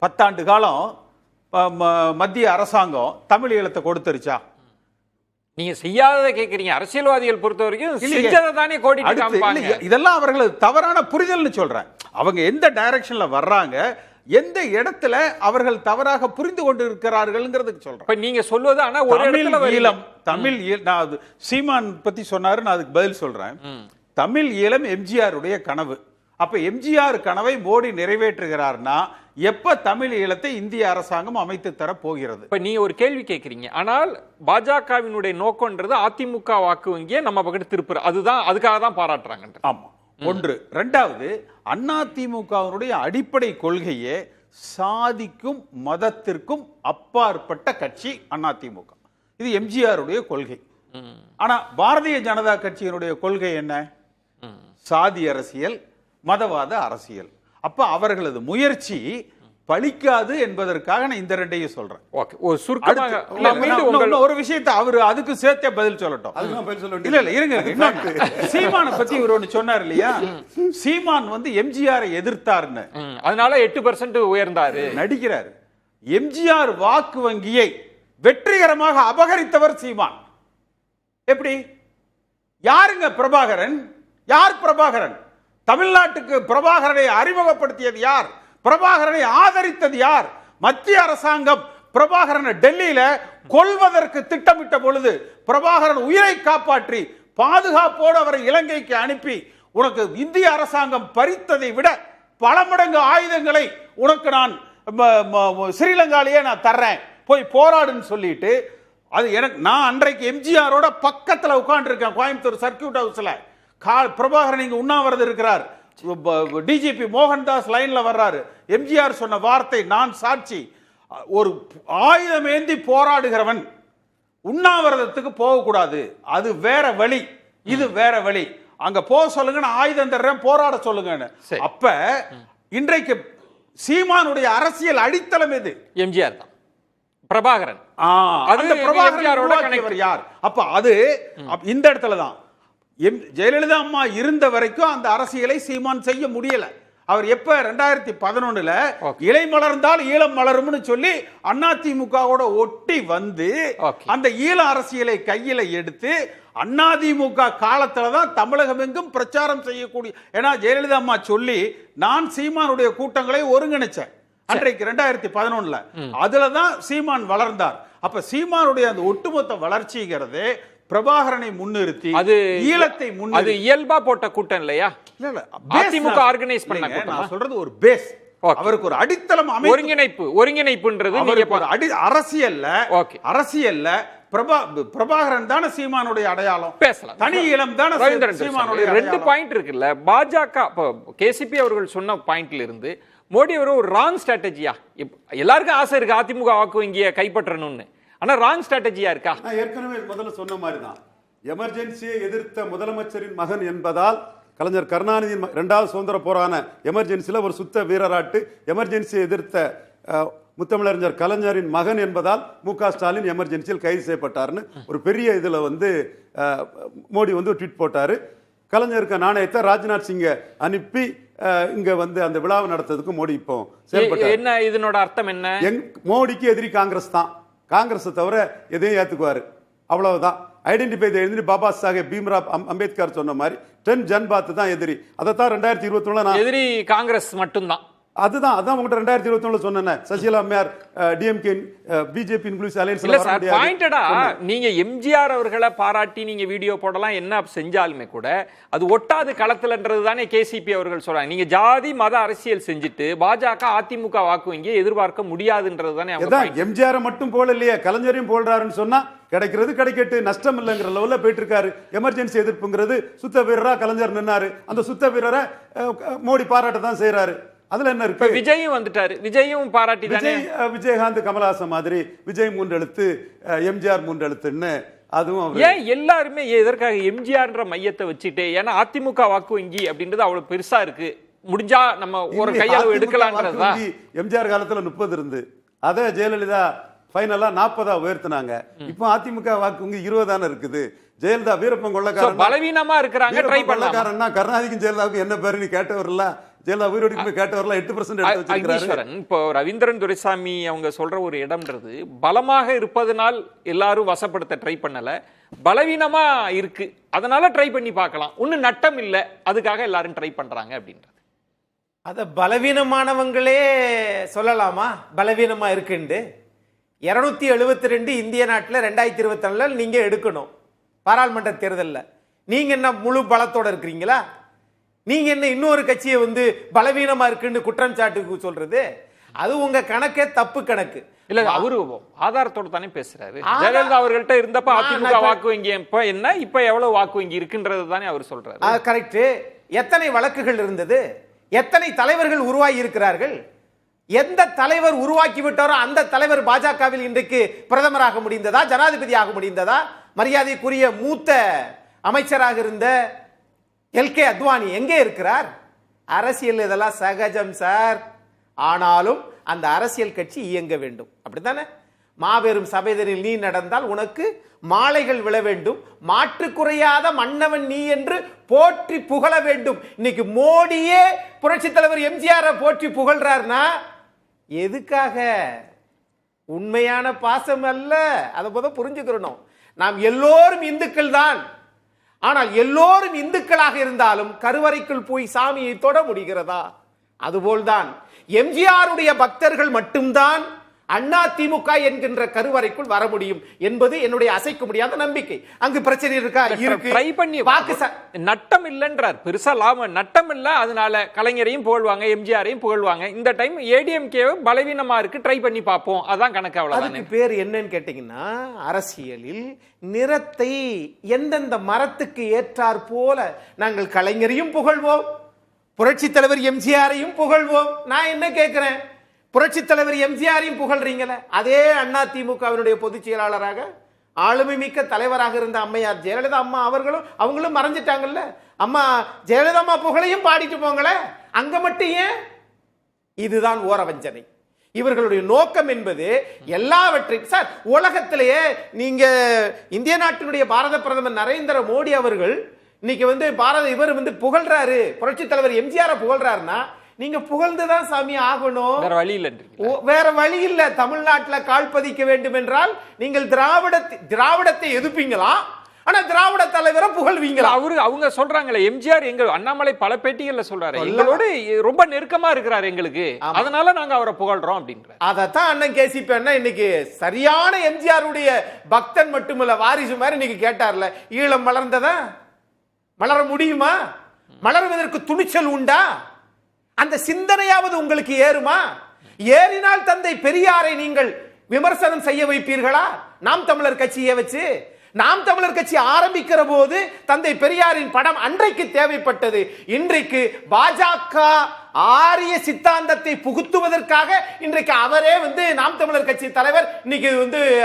10 ஆண்டு காலம் மத்திய அரசாங்கம் தமிழ் ஈழத்தை கொடுத்துருச்சா? நீங்க செய்யாததை கேக்குறீங்க. அரசியல்வாதிகள் பொறுத்த வரைக்கும் செஞ்சதை தானே கோடிட்டு காமிப்பாங்க. இதெல்லாம் அவர்களது தவறான புரிதல்னு சொல்றேன். அவங்க எந்த டைரக்ஷன்ல வர்றாங்க, எந்த இடத்துல அவர்கள் தவறாக புரிந்து கொண்டு இருக்கிறார்கள்ங்கிறதுக்கு சொல்றேன். இப்ப நீங்க சொல்வது ஆனா ஒரு இடத்துல ஈழம் தமிழ் நான் சீமான் பத்தி சொன்னாரு, நான் அதுக்கு பதில் சொல்றேன். தமிழ் ஈழம் எம்ஜிஆருடைய கனவு. அப்ப எம்ஜிஆர் கனவை மோடி நிறைவேற்றுகிறார்னா எப்ப தமிழ் ஈழத்தை இந்திய அரசாங்கம் அமைத்து தர போகிறது? இப்ப நீ ஒரு கேள்வி கேட்கறீங்க. ஆனால் பாஜகவினுடைய நோக்கம்ன்றது அதிமுக வாக்கு வங்கியை நம்ம பக்கம் திருப்புற, அதுதான், அதுக்காக தான் பாராட்டுறாங்க. ஆமா, ஒன்று. இரண்டாவது, அதிமுகவினுடைய அடிப்படை கொள்கையே சாதிக்கும் மதத்திற்கும் அப்பாற்பட்ட கட்சி அதிமுக. இது எம்ஜிஆருடைய கொள்கை. ஆனா பாரதிய ஜனதா கட்சியினுடைய கொள்கை என்ன? சாதி அரசியல், மதவாத அரசியல். அப்ப அவர்களது முயற்சி பலிக்காது என்பதற்காக நான் இந்த 2ஐயும் சொல்றேன். ஓகே, ஒரு சுருக்கமாக ஒரு விஷயத்தை அவர் அதுக்கு சேர்த்தே பதில் சொல்லட்டும். இல்ல இல்ல இருங்க, சீமானை பத்தி இவர் ஒண்ணு சொன்னார் இல்லையா? சீமான் வந்து எம்ஜிஆரை எதிர்த்தார்னு, அதனால 8% உயர்ந்தாரு நடிக்கிறார். எம்ஜிஆர் வாக்கு வங்கியை வெற்றிகரமாக அபகரித்தவர் சீமான். எப்படி? யாருங்க பிரபாகரன்? யார் பிரபாகரன்? தமிழ்நாட்டுக்கு பிரபாகரனை அறிமுகப்படுத்தியது யார்? பிரபாகரனை ஆதரித்தது யார்? மத்திய அரசாங்கம் பிரபாகரனை டெல்லியில கொல்வதற்கு திட்டமிட்ட பொழுது பிரபாகரன் உயிரை காப்பாற்றி பாதுகாப்போடு அவரை இலங்கைக்கு அனுப்பி உனக்கு இந்திய அரசாங்கம் பறித்ததை விட பல மடங்கு ஆயுதங்களை உனக்கு நான் ஸ்ரீலங்காலேயே நான் தர்றேன், போய் போராடுன்னு சொல்லிட்டு, அது எனக்கு, நான் அன்றைக்கு எம்ஜிஆரோட பக்கத்தில் உட்கார்ந்துருக்கேன் கோயம்புத்தூர் சர்க்கியூட் ஹவுஸ்ல. பிரபாகரன் இங்க உண்ணாவிரதம் இருக்கிறார், டிஜிபி மோகன்தாஸ் லைன்ல வர்றாரு. எம்ஜிஆர் சொன்ன வார்த்தை நான் சாட்சி. ஒரு ஆயுதம் ஏந்தி போராடுகிறவன் உண்ணாவிரதத்துக்கு போகக்கூடாது, அது வேற வழி, இது வேற வழி, அங்க போக சொல்லுங்க, நான் ஆயுதம் தர்றேன், போராட சொல்லுங்க. அப்ப இன்றைக்கு சீமானுடைய அரசியல் அடித்தளம் எது? எம்ஜிஆர் தான். பிரபாகரன் யார்? அப்ப அது இந்த இடத்துல தான் ஜெயலலிதா அம்மா இருந்த வரைக்கும் அந்த அரசியலை சீமான் செய்ய முடியல. அவர் எப்ப 2011 இலை மலர்ந்தால் ஈழம் மலரும்னு சொல்லி அதிமுகவோட ஒட்டி வந்து அந்த ஈழ அரசியலை கையில எடுத்து அதிமுக காலத்துல தான் தமிழகம் எங்கும் பிரச்சாரம் செய்யக்கூடிய, ஏன்னா ஜெயலலிதா அம்மா சொல்லி நான் சீமானுடைய கூட்டங்களை ஒருங்கிணைச்சேன் அன்றைக்கு 2011. அதுலதான் சீமான் வளர்ந்தார். அப்ப சீமானுடைய அந்த ஒட்டுமொத்த வளர்ச்சிங்கிறது பிரபாகரனை முன்னிறுத்தி, அது ஈழத்தை முன்னிறுத்தி, அது இயல்பா போட்ட கூட்டம் இல்லையா? இல்ல இல்ல, அதிமுக ஆர்கனைஸ் பண்ண கூட்டம். நான் சொல்றது ஒரு பேஸ், அவருக்கு ஒரு அடித்தளம், ஒருங்கிணைப்புன்றது அரசியல்ல பிரபாகரன் தான சீமானுடைய அடையாளம். பேசலாம், தனி ஈழம் தான சீமானுடைய. 2 பாயிண்ட் இருக்குல்ல. பாஜக கேசிபி அவர்கள் சொன்ன பாயிண்ட்ல இருந்து மோடி அவர் ஒரு ராங் ஸ்ட்ராட்டஜியா? எல்லாருக்கும் ஆசை இருக்கு அதிமுக வாக்கு வங்கியை கைப்பற்றணும்னு, ஆனா ராங் ஸ்ட்ராட்டஜியா இருக்கா? நான் ஏற்கனவே முதல்ல சொன்ன மாதிரி தான், எமர்ஜென்சியை எதிர்த்த முதலமைச்சரின் மகன் என்பதால் கலைஞர் கருணாநிதியின் 2வது சுதந்திர போரான எமர்ஜென்சியில் ஒரு சுத்த வீரராட்டு, எமர்ஜென்சியை எதிர்த்த முத்தமிழறிஞர் கலைஞரின் மகன் என்பதால் மு.க. ஸ்டாலின் எமர்ஜென்சியில் கைது செய்யப்பட்டார்னு ஒரு பெரிய இதுல வந்து மோடி வந்து ட்வீட் போட்டாரு. கலைஞருக்கு நாணயத்தை ராஜ்நாத் சிங்கை அனுப்பி இங்க வந்து அந்த விழாவை நடத்துறதுக்கு மோடி இப்போ செயல்பட்டார். என்ன இதனோட அர்த்தம் என்ன? மோடிக்கு எதிரி காங்கிரஸ் தான், காங்கிரஸ் தவிர எதையும் ஏத்துக்குவாரு, அவ்வளவுதான். ஐடென்டிஃபை த எதிரி பாபா சாஹேப் பீம்ராவ் அம்பேத்கர் சொன்ன மாதிரி 10 ஜன்பாத் தான் எதிரி. அதைத்தான் 2021 நான் எதிரி காங்கிரஸ் மட்டும்தான். அதான் உங்ககிட்ட 2021 சொன்னேன். சசிகலா அம்மையார் டிஎம்கே பிஜேபி இன்க்ளூசிவ் அலையன்ஸ் இல்ல சார், பாயிண்டடா நீங்க எம்ஜிஆர் அவர்களை பாராட்டி நீங்க வீடியோ போடலாம், என்ன செஞ்சாலுமே கூட அது ஒட்டாது களத்துலன்றது தானே கேசிபி அவர்கள் சொல்றாங்க. நீங்க ஜாதி மத அரசியல் செஞ்சுட்டு பாஜக அதிமுக வாக்கு வங்கி எதிர்பார்க்க முடியாதுன்றது தானே. எம்ஜிஆர் மட்டும் போல இல்லையா, கலைஞரையும் போடுறாருன்னு சொன்னா கிடைக்கிறது கிடைக்கட்டு, நஷ்டம் இல்லைங்கிற லெவல்ல போயிட்டு இருக்காரு. எமர்ஜென்சி எதிர்ப்புங்கிறது சுத்த வீரரா கலைஞர் நின்னாரு, அந்த சுத்த வீரரை மோடி பாராட்ட தான் செய்யறாரு. அதுல என்ன இருக்கு? விஜயும் வந்துட்டாரு, விஜயும் பாராட்டி தானே. விஜயகாந்த் கமலஹாசன் மாதிரி விஜய் 3 எழுத்து, எம்ஜிஆர் 3 எழுத்துன்னு. அதுவும் ஏன் எல்லாருமே எதற்காக எம்ஜிஆர்ன்ற மையத்தை வச்சுட்டு, ஏன்னா அதிமுக வாக்கு வங்கி அப்படின்றது அவ்வளவு பெருசா இருக்கு, முடிஞ்சா நம்ம ஒரு கையளவு எடுக்கலாம்ன்றதுதான். எம்ஜிஆர் காலத்துல 30 இருந்து அதை ஜெயலலிதா ஃபைனலா 40 உயர்த்தினாங்க. இப்போ அதிமுக வாக்கு வங்கி 20 இருக்குது. ஜெயலலிதா வீரப்பன் கொள்ளக்காரன் பலவீனமா இருக்கிறாங்க, ட்ரை பண்ணலாம். கருணாநிதிக்கும் ஜெயலலிதாவுக்கும் என்ன பேரு நீ கேட்டவர்ல, ஜெயலலிதா உயிரோடு கேட்டவர்ல 8% எடுத்து வச்சிருக்காரு. இப்போ ரவீந்திரன் துரைசாமி அவங்க சொல்ற ஒரு இடம்ன்றது பலமாக இருப்பதனால் எல்லாரும் வசப்படுத்த ட்ரை பண்ணல, பலவீனமா இருக்கு அதனால ட்ரை பண்ணி பார்க்கலாம், ஒன்னும் நட்டம் இல்ல அதுக்காக எல்லாரும் ட்ரை பண்றாங்க அப்படின்றது. அத பலவீனமானவங்களே சொல்லலாமா பலவீனமா இருக்குன்னு? 272 இந்திய நாட்டில் 2024 நீங்க எடுக்கணும் பாராளுமன்ற தேர்தலில். நீங்க என்ன முழு பலத்தோட இருக்கிறீங்களா? நீங்க என்ன இன்னொரு கட்சியை பலவீனமா இருக்குன்னு குற்றம் சாட்டுக்கு சொல்றது? அது உங்க கணக்கே தப்பு கணக்கு இல்ல. அவரு ஆதாரத்தோட தானே பேசுறாரு. ஜெயலலிதா அவர்கள்ட்ட இருந்தப்ப அதிமுக வாக்கு வங்கி என்ன, இப்ப எவ்வளவு வாக்கு வங்கி இருக்குன்றது தானே அவர் சொல்றாரு. கரெக்ட். எத்தனை வழக்குகள் இருந்தது, எத்தனை தலைவர்கள் உருவாகி இருக்கிறார்கள், எந்த தலைவர் உருவாக்கி விட்டாரோ அந்த தலைவர் பாஜகவில் இன்றைக்கு பிரதமராக முடிந்ததா, ஜனாதிபதியாக முடிந்ததா? மரியாதைக்குரிய மூத்த அமைச்சராக இருந்த எல்கே அத்வானி எங்கே இருக்கிறார்? அரசியல் இதெல்லாம் சகஜம் சார். ஆனாலும் அந்த அரசியல் கட்சி இயங்க வேண்டும், அப்படித்தானே? மாபெரும் சபைதரில் நீ நடந்தால் உனக்கு மாலைகள் விழ வேண்டும், மாற்று குறையாத மன்னவன் நீ என்று போற்றி புகழ வேண்டும். இன்னைக்கு மோடியே புரட்சி தலைவர் எம்ஜிஆர் போற்றி புகழ்றார்னா எதுக்காக? உண்மையான பாசம் அல்ல. அதை போத புரிஞ்சுக்கிறோம். நாம் எல்லோரும் இந்துக்கள் தான். ஆனால் எல்லோரும் இந்துக்களாக இருந்தாலும் கருவறைக்குள் போய் சாமியை தொட முடிகிறதா? அதுபோல்தான் எம்ஜிஆருடைய பக்தர்கள் மட்டும்தான் அதிமுக என்கின்ற கருவறைக்குள் வர முடியும் என்பது என்னுடைய அசைக்க முடியாத நம்பிக்கை. அங்கு பிரச்சனை இருக்கா? இருக்கு. ட்ரை பண்ணி நட்டம் இல்லன்றார், பெருசா லாபம் நட்டம் இல்ல, அதனால கலைஞரையும் புகழ்வாங்க, எம்ஜிஆரையும் புகழ்வாங்க. இந்த டைம் ஏடிஎம்கே பலவீனமா இருக்கு, ட்ரை பண்ணி பார்ப்போம், அதான் கணக்கு. அவ்வளவுதான். அதுக்கு பேர் என்னன்னு கேட்டீங்கன்னா, அரசியலில் நிறத்தை எந்தெந்த மரத்துக்கு ஏற்றார் போல நாங்கள் கலைஞரையும் புகழ்வோம், புரட்சி தலைவர் எம்ஜிஆரையும் புகழ்வோம். நான் என்ன கேட்கிறேன், புரட்சி தலைவர் எம்ஜிஆரையும் புகழ்றீங்களே, அதே அதிமுகவினுடைய பொதுச் செயலாளராக ஆளுமை மிக்க தலைவராக இருந்த அம்மையார் ஜெயலலிதா அம்மா அவங்களும் மறைஞ்சிட்டாங்கல்ல. அம்மா ஜெயலலிதா அம்மா புகழையும் பாடிட்டு போங்களே, அங்க மட்டும் ஏன்? இதுதான் ஓரவஞ்சனை. இவர்களுடைய நோக்கம் என்பது எல்லாவற்றையும் சார், உலகத்திலேயே நீங்க இந்திய நாட்டினுடைய பாரத பிரதமர் நரேந்திர மோடி அவர்கள் இன்னைக்கு இவர் புகழ்றாரு, புரட்சி தலைவர் எம்ஜிஆர் புகழ்றாருன்னா நீங்க புகழ்ந்துதான் சாமி ஆகணும். வேற வழி இல்ல. வேற வழி இல்ல. தமிழ்நாட்டில் கால் பதிக்க வேண்டும் என்றால் நீங்கள் திராவிடத்தை எதிர்ப்பீங்களா? ஆனா திராவிட தலைவரை புகழ்வீங்களா? அவங்க சொல்றாங்களே, எம்ஜிஆர் எங்க அண்ணாமலை பல பேட்டிகள்ல சொல்றாரு, எங்களோட ரொம்ப நெருக்கமா இருக்கிறாரு எங்களுக்கு, அதனால நாங்க அவரை புகழ்றோம் அப்படின்ற. அதத்தான் அண்ணன் கேசிபி அண்ணா இன்னைக்கு சரியான எம்ஜிஆர் உடைய பக்தன் மட்டுமல்ல, வாரிசு மாதிரி இன்னைக்கு கேட்டார்ல, ஈழம் மலர்ந்ததா? மலர முடியுமா? மலர்வதற்கு துணிச்சல் உண்டா? அந்த சிந்தனையாவது உங்களுக்கு ஏறுமா? ஏறினால் தந்தை பெரியாரை நீங்கள் விமர்சனம் செய்ய வைப்பீர்களா? நாம் தமிழர் கட்சியை வச்சு. நாம் தமிழர் கட்சி ஆரம்பிக்கிற போது தந்தை பெரியாரின் படம் அன்றைக்கு தேவைப்பட்டது. இன்றைக்கு பாஜக ஆரிய சித்தாந்தத்தை புகுத்துவதற்காக இன்றைக்கு அவரே நாம் தமிழர் கட்சி தலைவர் இன்னைக்கு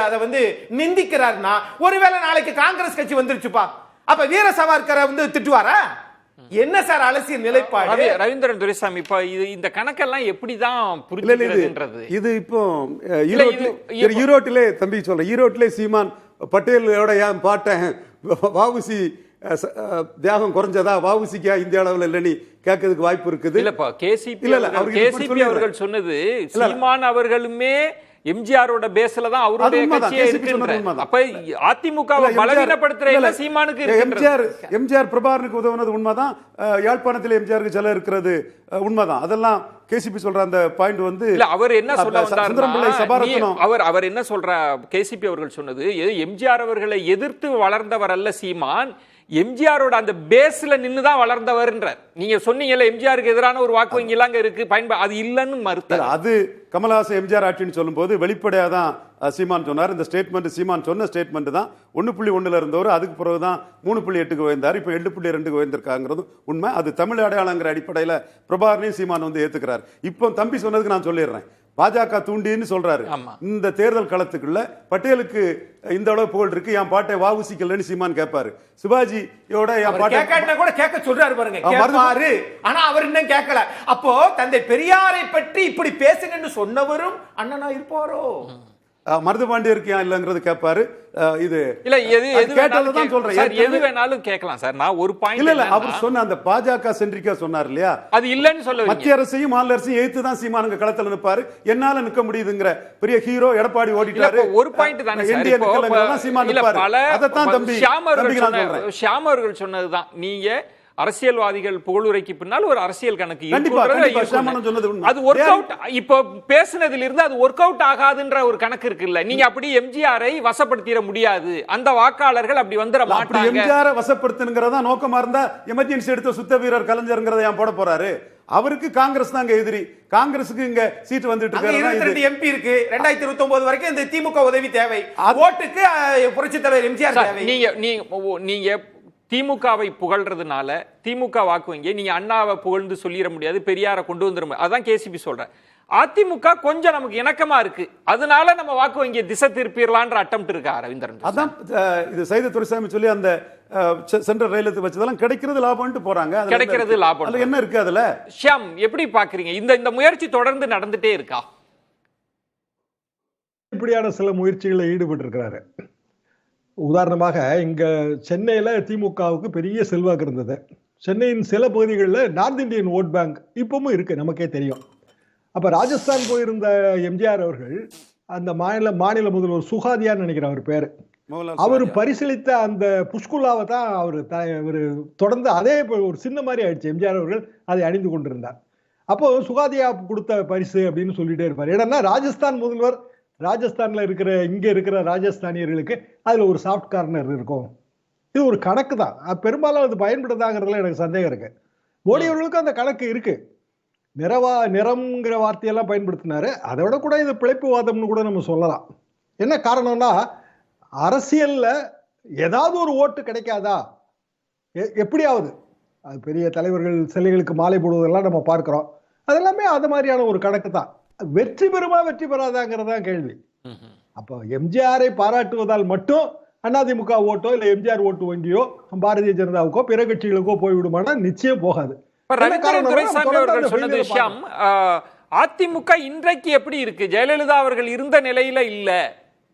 அதை நிந்திக்கிறார்னா, ஒருவேளை நாளைக்கு காங்கிரஸ் கட்சி வந்துருச்சுப்பா, அப்ப வீர சவார்கரை திட்டுவாரா? என்ன சார் அரசியல் நிலைப்பாடு? ரவீந்திரன் துரைசாமி, இப்ப இந்த கணக்கெல்லாம் எப்படிதான் புரிஞ்சுக்கிறதுன்றது? இது இப்போ ஈரோட்டிலே தம்பி சொல்றேன், ஈரோட்டிலே சீமான் பட்டேலோட பாட்டேன் வாவுசி தியாகம் குறைஞ்சதா, வாவுசிக்கா இந்திய அளவில் இல்ல, நீ கேட்கறதுக்கு வாய்ப்பு இருக்குது. இல்லப்பா, கேசிபி அவர்கள் சொன்னது சீமான் அவர்களுமே எம்ஜிஆரோட பேஸ்ல தான் அவருடைய உண்மைதான். கட்சியே KCP இருக்கின்ற சொன்னது உண்மைதான். அப்ப அதிமுகவை பலவீனப்படுத்துற என்ன சீமானுக்கு இருக்கின்றது? எம்ஜிஆர் பிரபாகரனுக்கு உதவுனது உண்மைதான். யாழ்ப்பாணத்தில் எம்ஜிஆருக்கு செல இருக்கிறது உண்மைதான். அதெல்லாம் கேசிபி சொல்ற அந்த பாயிண்ட் வந்து இல்ல அவர் என்ன சொல்ல சுந்தரம்பிள்ளை சபாரத்னம் வந்தார், அவர் என்ன சொல்ற, கேசிபி அவர்கள் சொன்னது எம்ஜிஆர் அவர்களை எதிர்த்து வளர்ந்தவர் அல்ல சீமான், எம்ஜிஆரோட அந்த பேஸ்ல நின்னுதான் வளர்ந்தவர்ன்ற. நீங்க சொன்னீங்கல்ல எம்ஜிஆருக்கு எதிரான ஒரு வாக்கு வங்கி எல்லாம் இருக்கு, அது இல்லன்னு மறுத்தார். அது கமலஹாசன் எம்ஜிஆர் ஆட்சின்னு சொல்லும்போது வெளிப்படையா தான் சீமான் சொன்னார். இந்த ஸ்டேட்மெண்ட் சீமான் சொன்ன ஸ்டேட்மெண்ட் தான் 1.1 இருந்தவர், அதுக்கு பிறகு தான் 3.8க்கு உயர்ந்தார், இப்போ 2.2க்கு உயர்ந்திருக்காங்கிறது உண்மை. அது தமிழ் அடையாளங்கிற அடிப்படையில் பிரபாகரனையும் சீமான் வந்து ஏத்துக்கிறார். இப்போ தம்பி சொன்னதுக்கு நான் சொல்லிடுறேன், பாஜக தூண்டின்னு சொல்றாரு. இந்த தேர்தல் களத்துக்குள்ள பட்டேலுக்கு இந்த அளவு புகழ் இருக்கு, என் பாட்டை வாவுசிக்கலன்னு சீமான் கேட்பாரு. சிவாஜியோட என் பாட்டை கூட கேட்க சொல்றாரு பாருங்க, கேட்பாரு. ஆனா அவர் இன்னும் கேட்கல. அப்போ தந்தை பெரியாரை பற்றி இப்படி பேசுங்கன்னு சொன்னவரும் அண்ணனா இருப்பாரோ? மருதுபாண்டியருக்கு ஏன் இல்லங்கிறது கேட்பாரு. இது இல்ல எது கேட்டதான் சொல்றேன், எது வேணாலும் கேட்கலாம் சார். நான் ஒரு பாயிண்ட் இல்ல அவர் சொன்ன அந்த பாஜக சென்ட்ரிக்கா சொன்னார் இல்லையா, அது இல்லன்னு சொல்ல மத்திய அரசையும் மாநில அரசையும் எதிர்த்து தான் சீமானுங்க களத்துல நிற்பாரு. என்னால நிக்க முடியுதுங்கிற பெரிய ஹீரோ எடப்பாடி ஓடிட்டாரு. ஒரு பாயிண்ட் தானே சார், சீமான் நிற்பாரு. அதைத்தான் தம்பி ஷியாம் அவர்கள் சொன்னதுதான், நீங்க அரசியல்வாதிகள் புகழுரைக்கு பின்னால் ஒரு அரசியல் கணக்கு அது ஒர்க் அவுட். இப்போ பேசுனதுல இருந்து அது ஒர்க் அவுட் ஆகாதுன்ற ஒரு கணக்கு இருக்குல்ல. நீங்க அப்படி எம்ஜிஆரை வசப்படுத்திட முடியாது, அந்த வாக்காளர்கள் அப்படி வந்துட மாட்டாங்க. எம்ஜிஆரை வசப்படுத்துங்கிறதா நோக்கமா இருந்தா எமர்ஜென்சி எடுத்த சுத்த வீரர் கலைஞர்ங்கிறத ஏன் போட போறாரு? அவருக்கு காங்கிரஸ் தாங்க எதிரி. காங்கிரஸுக்கு இங்க சீட் வந்துட்டு இருக்கு, எம்பி இருக்கு. 2029 வரைக்கும் இந்த திமுக உதவி தேவை, ஓட்டுக்கு புரட்சி தலைவர் எம்ஜிஆர் தேவை. நீங்க திமுகவை புகழ்றதுனால திமுக வாக்கு வங்கி நீங்க அண்ணாவை புகழ்ந்து சொல்லிட முடியாது, பெரியாரை கொண்டு வந்துட முடியாது. அதான் கேசிபி சொல்றேன். அதிமுக கொஞ்சம் நமக்கு இணக்கமா இருக்கு, அதனால நம்ம வாக்கு வங்கியை திசை திருப்பிடலான்ற அட்டம்ப்ட் இருக்கு அரவிந்தரன். அதான் இது சைத துரைசாமி சொல்லி அந்த சென்ட்ரல் ரயிலுக்கு வச்சதெல்லாம் கிடைக்கிறது லாபம்னு போறாங்க. கிடைக்கிறது லாபம் என்ன இருக்கு அதுல? ஷியாம் எப்படி பாக்குறீங்க? இந்த முயற்சி தொடர்ந்து நடந்துட்டே இருக்கா? இப்படியான சில முயற்சிகளில் ஈடுபட்டு இருக்கிறாரு. உதாரணமாக இங்க சென்னையில திமுகவுக்கு பெரிய செல்வாக்கு இருந்தது. சென்னையின் சில பகுதிகளில் நார்த் இந்தியன் ஓட் பேங்க் இப்பவும் இருக்கு, நமக்கே தெரியும். அப்ப ராஜஸ்தான் போயிருந்த எம்ஜிஆர் அவர்கள் அந்த மாநில முதல்வர் சுகாதியான்னு நினைக்கிறேன் அவர் பேரு, அவர் பரிசீலித்த அந்த புஷ்குலாவை தான் அவர் தொடர்ந்து அதே ஒரு சின்ன மாதிரி ஆயிடுச்சு. எம்ஜிஆர் அவர்கள் அதை அணிந்து கொண்டிருந்தார். அப்போ சுகாதியா கொடுத்த பரிசு அப்படின்னு சொல்லிட்டே இருப்பார். ஏன்னா ராஜஸ்தான் முதல்வர், ராஜஸ்தான்ல இங்க இருக்கிற ராஜஸ்தானியர்களுக்கு அதுல ஒரு சாஃப்ட் கார்னர் இருக்கும். இது ஒரு கணக்கு தான், பெரும்பாலும் அது பயன்படுதாங்கிறதுல எனக்கு சந்தேகம் இருக்கு. மோடி அவர்களுக்கு அந்த கணக்கு இருக்கு. நிறம்ங்கிற வார்த்தையெல்லாம் பயன்படுத்தினாரு. அதை விட கூட இது பிழைப்புவாதம்னு கூட நம்ம சொல்லலாம். என்ன காரணம்னா, அரசியல்ல ஏதாவது ஒரு ஓட்டு கிடைக்காதா, எப்படியாவது அது பெரிய தலைவர்கள் சிலைகளுக்கு மாலை போடுவதெல்லாம் நம்ம பார்க்கிறோம். அதெல்லாமே அது மாதிரியான ஒரு கணக்கு தான். வெற்றி பெறுமா வெற்றி பெறாதாங்கிறதான் கேள்வி. அப்போ எம்ஜிஆரை பாராட்டுவதால் மட்டும் அதிமுக ஓட்டோ இல்ல எம்ஜிஆர் ஓட்டு வங்கியோ பாரதிய ஜனதாவுக்கோ பிற கட்சிகளுக்கோ போய்விடுமானா நிச்சயம் போகாது. அதிமுக இன்றைக்கு எப்படி இருக்கு? ஜெயலலிதா அவர்கள் இருந்த நிலையில இல்ல,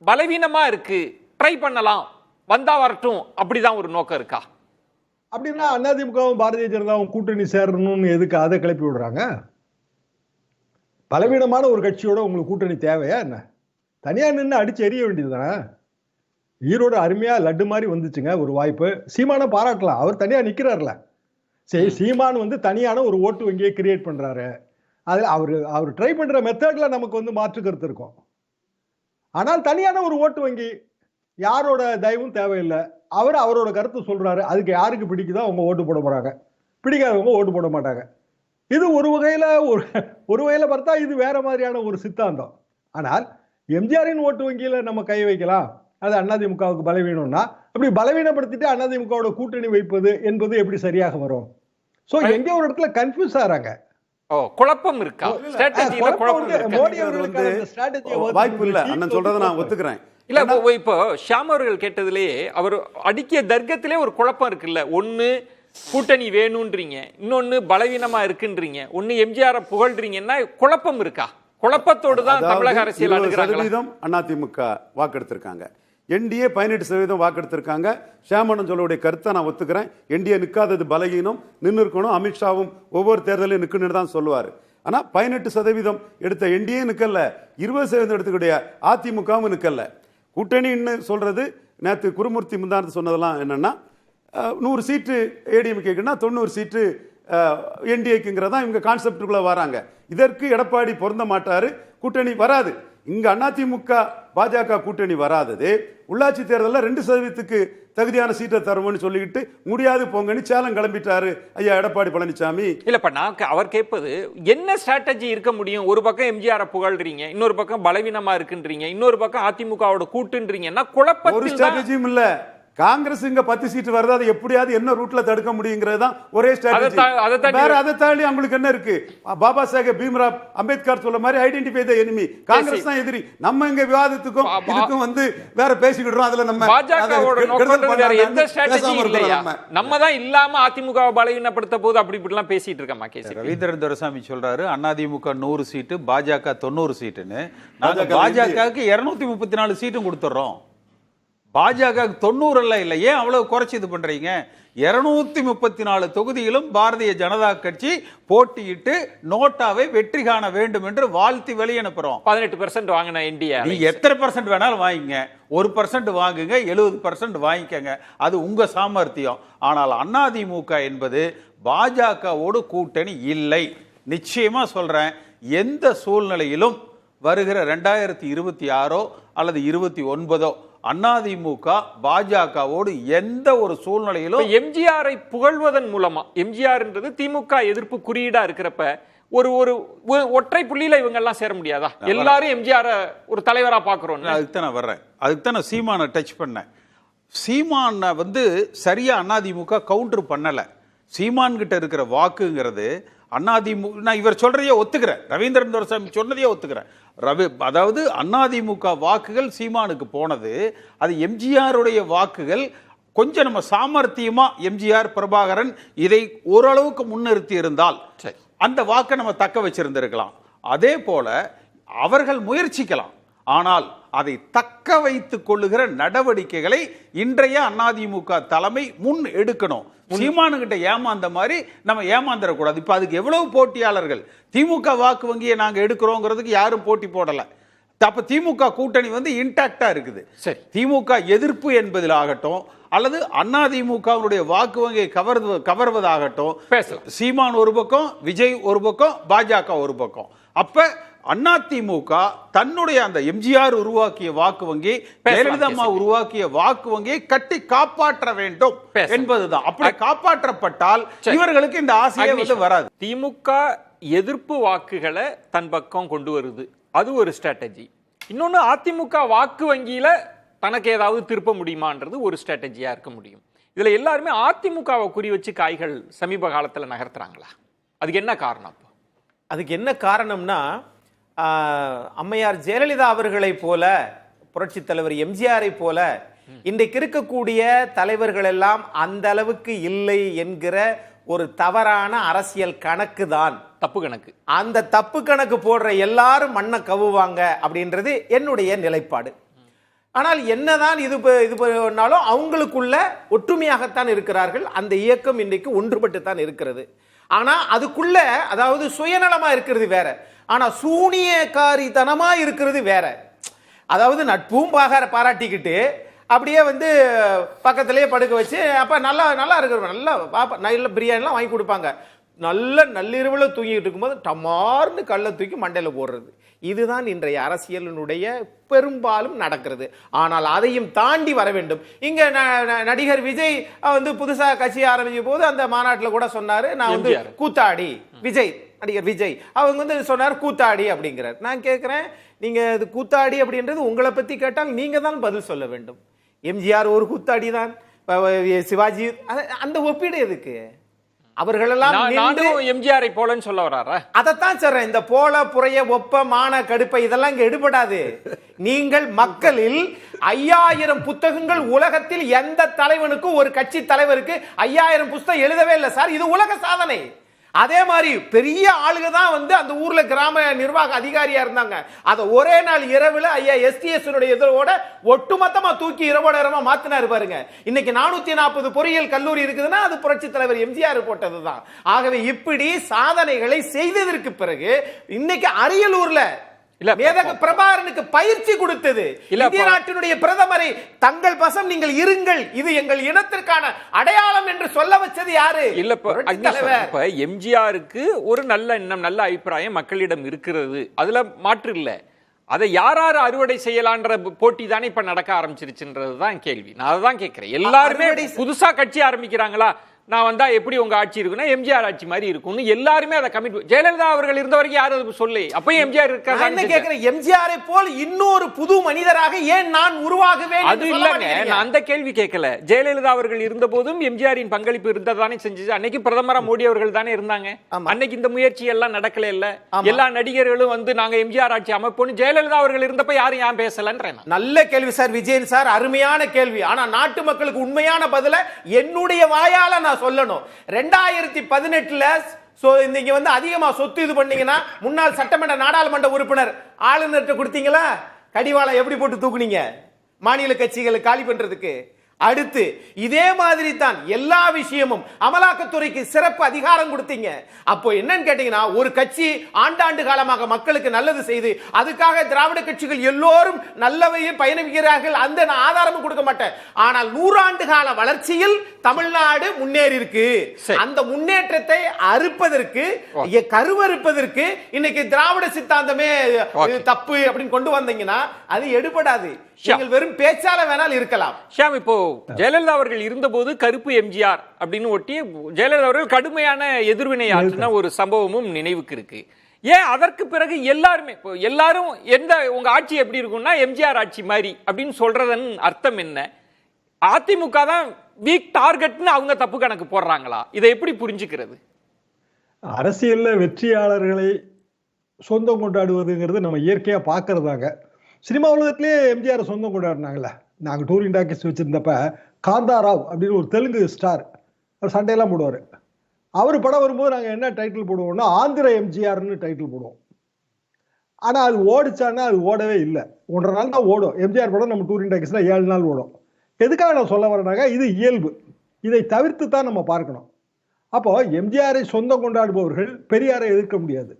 பலவீனமா இருக்கு, ட்ரை பண்ணலாம், வந்தா வரட்டும், அப்படிதான் ஒரு நோக்கம் இருக்கா? அப்படின்னா அதிமுகவும் பாரதிய ஜனதாவும் கூட்டணி சேரணும்னு எதுக்கு அதை கிளப்பி விடுறாங்க? பலவீனமான ஒரு கட்சியோட உங்களுக்கு கூட்டணி தேவையா என்ன? தனியா நின்று அடிச்சு எறிய வேண்டியதுதானே. ஈரோடு அருமையா லட்டு மாதிரி வந்துச்சுங்க ஒரு வாய்ப்பு. சீமான பாராட்டலாம், அவர் தனியா நிக்கிறார்ல. சரி, சீமான் வந்து தனியான ஒரு ஓட்டு வங்கியை கிரியேட் பண்றாரு. அதுல அவர் ட்ரை பண்ற மெத்தட்ல நமக்கு மாற்று கருத்து இருக்கும். ஆனால் தனியான ஒரு ஓட்டு வங்கி, யாரோட தயவும் தேவையில்லை, அவரோட கருத்து சொல்றாரு. அதுக்கு யாருக்கு பிடிக்குதோ அவங்க ஓட்டு போட போறாங்க, பிடிக்காதவங்க ஓட்டு போட மாட்டாங்க. இது ஒரு வகையில பார்த்தா இது வேற மாதிரியான ஒரு சித்தாந்தம். ஆனால் எம்ஜிஆரின் ஓட்டு வங்கியில நம்ம கை வைக்கலாம், அது அதிமுகவுக்கு பலவீனம்னா, அப்படி பலவீனப்படுத்திட்டு அதிமுகவோட கூட்டணி வைப்பது என்பது எப்படி சரியாக வரும்? சோ எங்க ஒரு இடத்துல கன்ஃபியூஸ் ஆறாங்க. குழப்பம் இருக்கா? மோடி அவர்களுக்கு வாய்ப்பு இல்ல அண்ணன் சொல்றதை நான் ஒத்துக்கிறேன். இல்ல இப்போ ஷியாம் அவர்கள் கேட்டதுலயே அவர் அடிக்கிய தர்க்கத்திலே ஒரு குழப்பம் இருக்குல்ல. ஒண்ணு கூட்டணி வேணும்ன்றீங்க, இன்னொன்னு பலவீனமா இருக்குன்றீங்க, ஒண்ணு எம்ஜிஆர் புகழ்றீங்கன்னா குழப்பம் இருக்கா? குழப்பத்தோடு தான் தமிழக அரசியல் அணுகுறாங்க. அதிமுக வாக்கெடுத்திருக்காங்க, என்டிஏ 18% வாக்கெடுத்திருக்காங்க. ஷியாமண்ணன் சொல்லக்கூடிய கருத்தை நான் ஒத்துக்கிறேன். என்டிஏ நிற்காதது பலகீனம், நின்று இருக்கணும். அமித்ஷாவும் ஒவ்வொரு தேர்தலையும் நிற்கணும்னு தான் சொல்லுவார். ஆனா 18% எடுத்த என்டிஏ நிக்கல, 20% எடுத்துக்கூடிய அதிமுகவும் நிக்கல. கூட்டணின்னு சொல்றது நேற்று குருமூர்த்தி முந்தானத்து சொன்னதெல்லாம் என்னன்னா 100 சீட்டு ஏடிஎம்கேக்குன்னா 90 சீட்டு என்டிஏக்குங்கிறதா இவங்க கான்செப்டுக்குள்ள வராங்க. இதற்கு எடப்பாடி பொருந்த மாட்டாரு, கூட்டணி வராது. இங்க அதிமுக பாஜக கூட்டணி வராதது உள்ளாட்சி தேர்தலில் 2% தகுதியான சீட்டை தருவோம்னு சொல்லிக்கிட்டு முடியாது போங்கன்னு சேலம் கிளம்பிட்டாரு ஐயா எடப்பாடி பழனிசாமி. இல்லப்ப நான் அவர் கேட்பது என்ன ஸ்ட்ராட்டஜி இருக்க முடியும்? ஒரு பக்கம் எம்ஜிஆர் புகழ்றீங்க, இன்னொரு பக்கம் பலவீனமா இருக்குன்றீங்க, இன்னொரு பக்கம் அதிமுகவோட கூட்டுன்றீங்கன்னா குழப்பம். ஒரு ஸ்ட்ராட்டஜியும் இல்ல. காங்கிரஸ் இங்க 10 சீட் வருது, அது எப்படியாவது என்ன ரூட்ல தடுக்க முடியுங்கிறது தான் ஒரே ஸ்ட்ராட்டஜி. வேற அதை தாண்டி அவங்களுக்கு என்ன இருக்கு? பாபா சாஹேப் பீம்ராவ் அம்பேத்கர் சொல்ல மாதிரி ஐடென்டிஃபை தி எனிமி. காங்கிரஸ் தான் எதிரி. நம்ம இங்க விவாதத்துக்கும் இதுக்கும் வந்து வேற பேசிக்கிடுறோம். அதுல நம்ம பாஜகவோட நோக்கம் வேற எந்த ஸ்ட்ராட்டஜியும் இல்லையா? நம்ம தான் இல்லாம அதிமுக பலவீனப்படுத்த போது அப்படி இப்படிலாம் பேசிட்டு இருக்கமா? கேசி ரவீந்திரன் துரைசாமி சொல்றாரு அதிமுக 100 சீட்டு, பாஜக 90 சீட்டுன்னு. நாங்க பாஜகவுக்கு 234 சீட்டும் கொடுத்துறோம். பாஜக 90 இல்ல. ஏன் அவ்வளவு குறைச்சி இது பண்றீங்க? 234 தொகுதியிலும் பாரதிய ஜனதா கட்சி போட்டியிட்டு நோட்டாவை வெற்றி காண வேண்டும் என்று வாழ்த்தி வெளியனுப்புறோம். 18% வாங்கின என்டிஏ நீ எத்தனை % வேணாலும் வாங்கிங்க, 1% வாங்குங்க, 70% வாங்கிக்கங்க, அது உங்க சாமர்த்தியம். ஆனால் அதிமுக என்பது பாஜகவோடு கூட்டணி இல்லை. நிச்சயமா சொல்றேன், எந்த சூழ்நிலையிலும் வருகிற 2026 அல்லது 29 அதிமுக பாஜகவோடு எந்த ஒரு சூழ்நிலையிலும் எம்ஜிஆரை புகழ்வதன் மூலமா, எம்ஜிஆர்ன்றது திமுக எதிர்ப்பு குறியீடா இருக்கிறப்ப ஒரு ஒரு ஒற்றை புள்ளியில இவங்க எல்லாம் சேர முடியாதா? எல்லாரும் எம்ஜிஆர் ஒரு தலைவரா பாக்குறோம். அதுக்கு தான் நான் வர்றேன். அதுக்கு தான் நான் சீமானை டச் பண்ணேன். சீமானை வந்து சரியா அதிமுக கவுண்டர் பண்ணல. சீமான் கிட்ட இருக்கிற வாக்குங்கிறது அதிமுக, நான் இவர் சொல்றதையே ஒத்துக்கிறேன், ரவீந்திரன் துரைசாமி சொன்னதையே ஒத்துக்கிறேன். அதாவது அதிமுக வாக்குகள் சீமானுக்கு போனது, அது எம்ஜிஆருடைய வாக்குகள் கொஞ்சம் நம்ம சாமர்த்தியமா எம்ஜிஆர் பிரபாகரன் இதை ஓரளவுக்கு முன்னிறுத்தி இருந்தால் அந்த வாக்கை நம்ம தக்க வச்சிருந்திருக்கலாம். அதே போல அவர்கள் முயற்சிக்கலாம், ஆனால் அதை தக்க வைத்துக் கொள்ளுகிற நடவடிக்கைகளை இன்றைய அதிமுக தலைமை முன் எடுக்கணும். சீமானுகிட்ட ஏமாந்த மாதிரி நம்ம ஏமாந்துடக்கூடாது. இப்ப அதுக்கு எவ்வளவு போட்டியாளர்கள்? திமுக வாக்கு வங்கியை நாங்க எடுக்கிறோங்கிறதுக்கு யாரும் போட்டி போடல. அப்ப திமுக கூட்டணி வந்து இன்டாக்டா இருக்குது. திமுக எதிர்ப்பு என்பதில் ஆகட்டும் அல்லது அதிமுகவுடைய வாக்கு வங்கியை கவர்வதாகட்டும், சீமான் ஒரு பக்கம், விஜய் ஒரு பக்கம், பாஜக ஒரு பக்கம். அப்ப அதிமுக தன்னுடைய அந்த எம்ஜிஆர் உருவாக்கிய வாக்கு வங்கி, ஜெயலலிதா அம்மா உருவாக்கிய வாக்கு வங்கியை கட்டி காப்பாற்ற வேண்டும் என்பதுதான். அப்படி காப்பாற்றப்பட்டால் இவர்களுக்கு இந்த ஆசையே வந்து வராது. திமுக எதிர்ப்பு வாக்குகளை தன் பக்கம் கொண்டு வருது, அது ஒரு ஸ்ட்ராட்டஜி. இன்னொன்னு அதிமுக வாக்கு வங்கியில தனக்கு ஏதாவது திருப்ப முடியுமான்றது ஒரு ஸ்ட்ராட்டஜியா இருக்க முடியும். இதுல எல்லாருமே அதிமுகவை குறி வச்சு காய்கள் சமீப காலத்துல நகர்த்துறாங்களா? அதுக்கு என்ன காரணம்? அதுக்கு என்ன காரணம்னா, அம்மையார் ஜெயலலிதா அவர்களை போல, புரட்சி தலைவர் எம்ஜிஆரை போல இன்றைக்கு இருக்கக்கூடிய தலைவர்கள் எல்லாம் அந்த அளவுக்கு இல்லை என்கிற ஒரு தவறான அரசியல் கணக்கு தான், தப்பு கணக்கு. அந்த தப்பு கணக்கு போடுற எல்லாரும் மண்ணை கவுவாங்க அப்படின்றது என்னுடைய நிலைப்பாடு. ஆனால் என்னதான் இது பண்ணாலும் அவங்களுக்குள்ள ஒற்றுமையாகத்தான் இருக்கிறார்கள். அந்த இயக்கம் இன்றைக்கு ஒன்றுபட்டு தான் இருக்கிறது. ஆனா அதுக்குள்ள, அதாவது சுயநலமா இருக்கிறது வேற, ஆனா சூனியக்காரித்தனமா இருக்கிறது வேற. அதாவது நட்பும் பாராட்டிக்கிட்டு அப்படியே வந்து பக்கத்திலேயே படுக்க வச்சு, அப்ப நல்லா நல்லா இருக்கிற நல்ல பிரியாணிலாம் வாங்கி கொடுப்பாங்க, நல்ல நள்ளிரவில் தூங்கிட்டு இருக்கும்போது டமார்னு கல்லை தூக்கி மண்டையில போடுறது. இதுதான் இன்றைய அரசியலினுடைய பெரும்பாலும் நடக்கிறது. ஆனால் அதையும் தாண்டி வர வேண்டும். இங்க நடிகர் விஜய் வந்து புதுசா கட்சி ஆரம்பிக்கும் போது அந்த மாநாட்டில் கூட சொன்னாரு, நான் வந்து கூத்தாடி. விஜய், நடிகர் விஜய் அவங்க வந்து சொன்னார் கூத்தாடி அப்படிங்கிறார். நான் கேட்கிறேன், நீங்க இது கூத்தாடி அப்படின்றது உங்களை பத்தி கேட்டால் நீங்க தான் பதில் சொல்ல வேண்டும். எம்ஜிஆர் ஒரு கூத்தாடி தான், சிவாஜி, அந்த ஒப்பீடு எதுக்கு? அவர்களெல்லாம் எம்ஜிஆரை போலன்னு சொல்ல வர்றாரா? அதைத்தான் சொல்றேன். இந்த போல புறைய ஒப்ப மான கடுப்பை இதெல்லாம் இங்க எடுபடாது. நீங்கள் மக்களில் 5000 புத்தகங்கள், உலகத்தில் எந்த தலைவனுக்கும் ஒரு கட்சி தலைவருக்கு 5000 புத்தகம் எழுதவே இல்லை சார். இது உலக சாதனை. அதே மாதிரி பெரிய ஆளுங்க தான் வந்து அந்த ஊர்ல கிராம நிர்வாக அதிகாரியா இருந்தாங்க. அதை ஒரே நாள் இரவுல ஐயா STS இதோட ஒட்டுமொத்தமா தூக்கி இரவோட இரவா மாத்தினாரு பாருங்க. இன்னைக்கு 440 பொறியியல் கல்லூரி இருக்குதுன்னா அது புரட்சி தலைவர் எம்ஜிஆர் போட்டதுதான். ஆகவே இப்படி சாதனைகளை செய்ததற்கு பிறகு இன்னைக்கு அரியலூர்ல மேதகு பிரபாகரனுக்கு பயிற்சி கொடுத்தது இந்திய நாட்டினுடைய பிரதமரை தங்கள் பசம் நீங்கள் இருங்கள், இது எங்கள் இனத்திற்கான அடையாளம் என்று சொல்ல வச்சது யாரு? இல்ல இப்ப எம்ஜிஆருக்கு ஒரு நல்ல எண்ணம், நல்ல அபிப்பிராயம் மக்களிடம் இருக்கிறது, அதுல மாற்று இல்ல. அதை யார் அறுவடை செய்யலான்ற போட்டி தானே இப்ப நடக்க ஆரம்பிச்சிருச்சுன்றதுதான் கேள்வி. நான் அதான் கேட்கிறேன். எல்லாருமே புதுசா கட்சி ஆரம்பிக்கிறாங்களா, நான் வந்தா எப்படி உங்க ஆட்சி இருக்குன்னா எம்ஜிஆர் ஆட்சி மாதிரி இருக்கும்னு எல்லாருமே அதை கமிட். ஜெயலலிதா அவர்கள் இருந்த வரைக்கும் யாரும் சொல்லி அப்பயும் எம்ஜிஆர் இருக்காரு. என்ன கேக்குறேன், எம்ஜிஆரை போல் இன்னொரு புது மனிதராக ஏன் நான் உருவாகுவேன்? அது இல்லங்க, நான் அந்த கேள்வி கேட்கல. ஜெயலலிதா அவர்கள் இருந்த போதும் எம்ஜிஆரின் பங்களிப்பு இருந்ததானே செஞ்சது. அன்னைக்கு பிரதமரா மோடி அவர்கள் தானே இருந்தாங்க. அன்னைக்கு இந்த முயற்சி எல்லாம் நடக்கல இல்ல. எல்லா நடிகர்களும் வந்து நாங்க எம்ஜிஆர் ஆட்சி அமைப்போம், ஜெயலலிதா அவர்கள் இருந்தப்ப யாரும் ஏன் பேசலன்றேன். நல்ல கேள்வி சார் விஜயன் சார், அருமையான கேள்வி. ஆனா நாட்டு மக்களுக்கு உண்மையான பதில என்னுடைய வாயால நான் சொல்லணும். 2018ல நீங்க வந்து அதிகமா சொத்து இது பண்ணீங்கன்னா முன்னாள் சட்டமன்ற நாடாளுமன்ற உறுப்பினர் ஆளுநர்கிட்ட கொடுத்தீங்களா? கடிவாளம் எப்படி போட்டு தூக்குனீங்க மாநில கட்சிகளை காலி பண்றதுக்கு? அடுத்து இதே மாதிரி தான் எல்லா விஷயமும் அமலாக்கத்துறைக்கு சிறப்பு அதிகாரம் கொடுத்தீங்க. அப்போ என்னன்னு கேட்டீங்கன்னா, ஒரு கட்சி ஆண்டாண்டு காலமாக மக்களுக்கு நல்லது செய்து அதுக்காக திராவிட கட்சிகள் எல்லோரும் நல்லவையே பயணிக்கிறார்கள், அந்த ஆதாரமும் கொடுக்க மாட்டேன். ஆனால் 100 ஆண்டு கால வளர்ச்சியில் தமிழ்நாடு முன்னேறி இருக்கு. அந்த முன்னேற்றத்தை அறுப்பதற்கு, கருவறுப்பதற்கு இன்னைக்கு திராவிட சித்தாந்தமே தப்பு அப்படின்னு கொண்டு வந்தீங்கன்னா அது எடுபடாது. நீங்கள் வெறும் பேச்சால வேணால் இருக்கலாம். ஷாம், இப்போ ஜெயலலிதா அவர்கள் இருந்தபோது கருப்பு எம்ஜிஆர் அப்படின்னு ஒட்டி ஜெயலலிதா அவர்கள் கடுமையான எதிர்வினை ஆற்றின ஒரு சம்பவமும் நினைவுக்கு இருக்கு. ஏன் அதற்கு பிறகு எல்லாருமே இப்போ எல்லாரும் எந்த உங்க ஆட்சி எப்படி இருக்கும்னா எம்ஜிஆர் ஆட்சி மாதிரி அப்படின்னு சொல்றதன் அர்த்தம் என்ன? அதிமுக தான் வீக் டார்கெட்னு அவங்க தப்பு கணக்கு போடுறாங்களா? இதை எப்படி புரிஞ்சுக்கிறது? அரசியல்ல வெற்றியாளர்களை சொந்தம் கொண்டாடுவதுங்கிறது நம்ம இயற்கையா பாக்குறதாங்க. சினிமா உலகத்திலேயே எம்ஜிஆர் சொந்தம் கொண்டாடினாங்கல்ல. நாங்கள் டூரிங் டாக்கீஸ் வச்சிருந்தப்ப காந்தாராவ் அப்படின்னு ஒரு தெலுங்கு ஸ்டார், அவர் சண்டையெல்லாம் போடுவார். அவர் படம் வரும்போது நாங்கள் என்ன டைட்டில் போடுவோம்னா ஆந்திர எம்ஜிஆர்னு டைட்டில் போடுவோம். ஆனால் அது ஓடிச்சான்னா அது ஓடவே இல்லை. 1.5 நாள் தான் ஓடும். எம்ஜிஆர் படம் நம்ம டூரிங் டாக்கீஸில் 7 நாள் ஓடும். எதுக்காக நான் சொல்ல வரேனாங்க, இது இயல்பு. இதை தவிர்த்து தான் நம்ம பார்க்கணும். அப்போ எம்ஜிஆரை சொந்தம் கொண்டாடுபவர்கள் பெரியாரை எதிர்க்க முடியாது.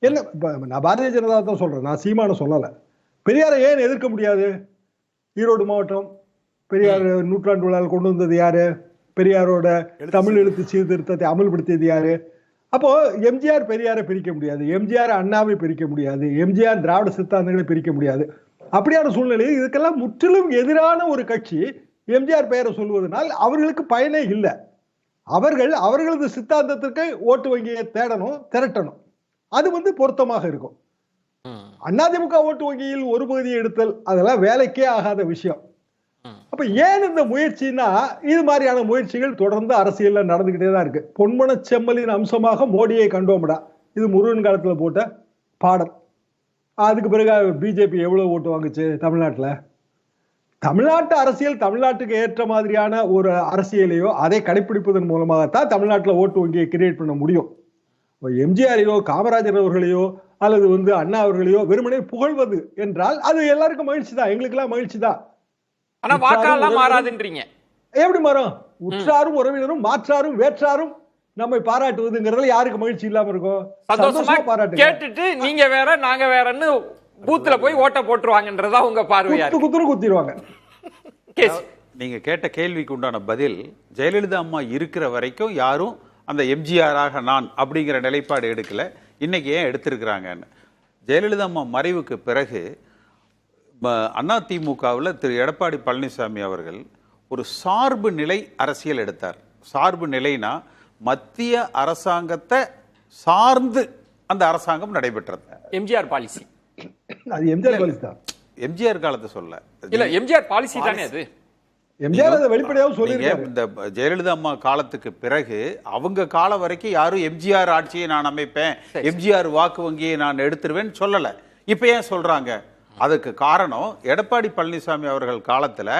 என்ன, நான் பாரதிய ஜனதா தான் சொல்றேன், நான் சீமான சொல்லலை. பெரியாரை ஏன் எதிர்க்க முடியாது? ஈரோடு மாவட்டம் பெரியார் நூற்றாண்டு விழாவில் கொண்டு வந்தது யாரு? பெரியாரோட தமிழ் எழுத்து சீர்திருத்தத்தை அமல்படுத்தியது யாரு? அப்போ எம்ஜிஆர் பெரியாரை பிரிக்க முடியாது, எம்ஜிஆர் அண்ணாவை பிரிக்க முடியாது, எம்ஜிஆர் திராவிட சித்தாந்தங்களை பிரிக்க முடியாது. அப்படியான சூழ்நிலையில் இதுக்கெல்லாம் முற்றிலும் எதிரான ஒரு கட்சி எம்ஜிஆர் பெயரை சொல்வதனால் அவர்களுக்கு பயனே இல்லை. அவர்களது சித்தாந்தத்திற்கு ஓட்டு வங்கியை தேடணும், திரட்டணும். அது வந்து பொருத்தமாக இருக்கும். அதிமுக ஓட்டு வங்கியில் ஒரு பகுதியை எடுத்தல் அதெல்லாம் வேலைக்கே ஆகாத விஷயம். அப்ப ஏன் இந்த முயற்சினா, இது மாதிரியான முயற்சிகள் தொடர்ந்து அரசியல்ல நடந்துகிட்டே தான் இருக்கு. பொன்மன செம்மலின் அம்சமாக மோடியை கண்டோம்டா, இது முருகன் காலத்துல போட்ட பாடல். அதுக்கு பிறகு பிஜேபி எவ்வளவு ஓட்டு வாங்குச்சு தமிழ்நாட்டுல? தமிழ்நாட்டு அரசியல் தமிழ்நாட்டுக்கு ஏற்ற மாதிரியான ஒரு அரசியலையோ அதை கடைபிடிப்பதன் மூலமாகத்தான் தமிழ்நாட்டில் ஓட்டு வங்கியை கிரியேட் பண்ண முடியும். எம்ஜிஆரையோ காமராஜர் அவர்களையோ அல்லது வந்து அண்ணா அவர்களையோ வெறுமனே புகழ்வது என்றால் அது எல்லாருக்கும் மகிழ்ச்சி தான், எங்களுக்கு எல்லாம் மகிழ்ச்சி தான். ஆனா வாக்காளர் மாறாதுன்றீங்க. எப்படி மாறும்? உற்றாரும் உறவினரும் மாற்றாரும் வேற்றாரும் நம்மை பாராட்டுவதுங்கிறதுல யாருக்கு மகிழ்ச்சி இல்லாம இருக்கும்? சந்தோஷமா பாராட்டு கேட்டுட்டு நீங்க வேற நாங்க வேறன்னு பூத்துல போய் ஓட்ட போட்டுருவாங்கன்றதா உங்க பார்வையா? குத்துரு குத்திடுவாங்க. நீங்க கேட்ட கேள்விக்கு உண்டான பதில், ஜெயலலிதா அம்மா இருக்கிற வரைக்கும் யாரும் அந்த எம்ஜிஆராக நான் அப்படிங்கிற நிலைப்பாடு எடுக்கல. இன்னைக்கு ஏன் எடுத்திருக்கிறாங்கன்னு, ஜெயலலிதா அம்மா மறைவுக்கு பிறகு அதிமுகவில் திரு எடப்பாடி பழனிசாமி அவர்கள் ஒரு சார்பு நிலை அரசியல் எடுத்தார். சார்பு நிலைனா மத்திய அரசாங்கத்தை சார்ந்து அந்த அரசாங்கம் நடைபெற்றது. எம்ஜிஆர் பாலிசி, அது எம்ஜிஆர் பாலிசி தான். எம்ஜிஆர் காலத்தை சொல்ல இல்ல, எம்ஜிஆர் பாலிசி தானே அது. எம்ஜிஆர் அதை வெளிப்படையாக சொல்லிருக்காரு. இந்த ஜெயலலிதா அம்மா காலத்துக்கு பிறகு அவங்க காலம் வரைக்கும் யாரும் எம்ஜிஆர் ஆட்சியை நான் அமைப்பேன், எம்ஜிஆர் வாக்கு வங்கியை நான் எடுத்துருவேன்னு சொல்லல. இப்ப ஏன் சொல்றாங்க? அதுக்கு காரணம் எடப்பாடி பழனிசாமி அவர்கள் காலத்துல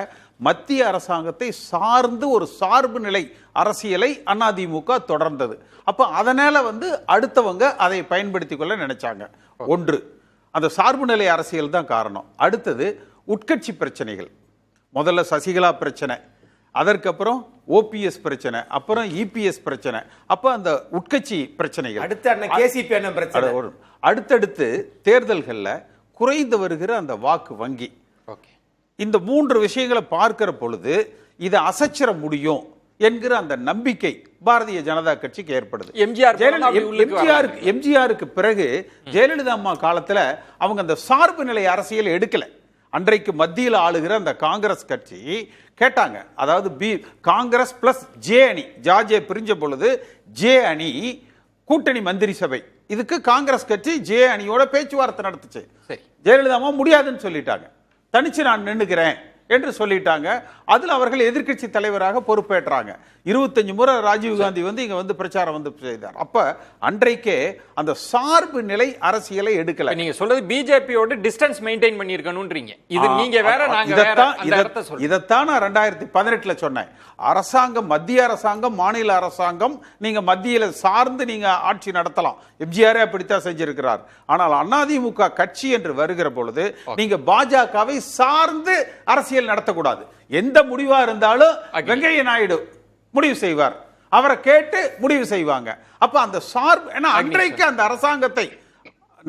மத்திய அரசாங்கத்தை சார்ந்து ஒரு சார்பு நிலை அரசியலை அதிமுக தொடர்ந்தது. அப்ப அதனால அடுத்தவங்க அதை பயன்படுத்திக் கொள்ள நினைச்சாங்க. ஒன்று, அந்த சார்பு நிலை அரசியல் தான் காரணம். அடுத்தது உட்கட்சி பிரச்சனைகள். முதல்ல சசிகலா பிரச்சனை, அதற்கப்புறம் ஓபிஎஸ் பிரச்சனை, அப்புறம் இபிஎஸ் பிரச்சனை. அப்ப அந்த உட்கட்சி பிரச்சனைகள், அடுத்து அண்ணன் கேசிபி அண்ணன் பிரச்சனை, அடுத்தடுத்து தேர்தல்கள்ல குறைந்து வருகிற அந்த வாக்கு வங்கி, இந்த 3 விஷயங்களை பார்க்கிற பொழுது இதை அசைச்சிட முடியும் என்கிற அந்த நம்பிக்கை பாரதிய ஜனதா கட்சிக்கு ஏற்படுது. எம்ஜிஆருக்கு பிறகு ஜெயலலிதா அம்மா காலத்துல அவங்க அந்த சார்பு நிலை அரசியல் எடுக்கல. அன்றைக்கு மத்தியில் ஆளுகிற அந்த காங்கிரஸ் கட்சி கேட்டாங்க, அதாவது காங்கிரஸ் பிளஸ் ஜே அணி, ஜார்ஜே பிரிஞ்ச பொழுது ஜே அணி கூட்டணி மந்திரி சபை, இதுக்கு காங்கிரஸ் கட்சி ஜே அணியோட பேச்சுவார்த்தை நடத்துச்சு. ஜெயலலிதா அம்மா முடியாதுன்னு சொல்லிட்டாங்க, தனிச்சு நான் நின்னுக்கிறேன் என்று சொல்லிட்டாங்க. அதுல அவர்கள் எதிர்க்கட்சி தலைவராக பொறுப்பேற்றாங்க. 25 முறை ராஜீவ்காந்தி இங்க பிரச்சாரம் செய்தார். அப்ப அன்றைக்கே அந்த சார்பு நிலை அரசியலை எடுக்கல. நீங்க சொல்றது பிஜேபியோட டிஸ்டன்ஸ் மெயின்டைன் பண்ணிருக்கணும்ன்றீங்க. இது நீங்க வேற, நாங்க வேற. இதத்தான் நான் 2018ல சொன்னேன். அரசாங்கம், மத்திய அரசாங்கம், மாநில அரசாங்கம், நீங்க மத்தியில சார்ந்து நீங்க ஆட்சி நடத்தலாம். எம்ஜிஆரே அப்படித்தான் செஞ்சிருக்கிறார். ஆனால் அதிமுக கட்சி என்று வருகிற பொழுது நீங்க பாஜகவை சார்ந்து அரசியல் நடத்தக்கூடாது. எந்த முடிவா இருந்தாலும் வெங்கைய நாயுடு முடிவு செய்வார், அவரை கேட்டு முடிவு செய்வாங்க. அப்ப அந்த சார்பு, அன்றைக்கு அந்த அரசாங்கத்தை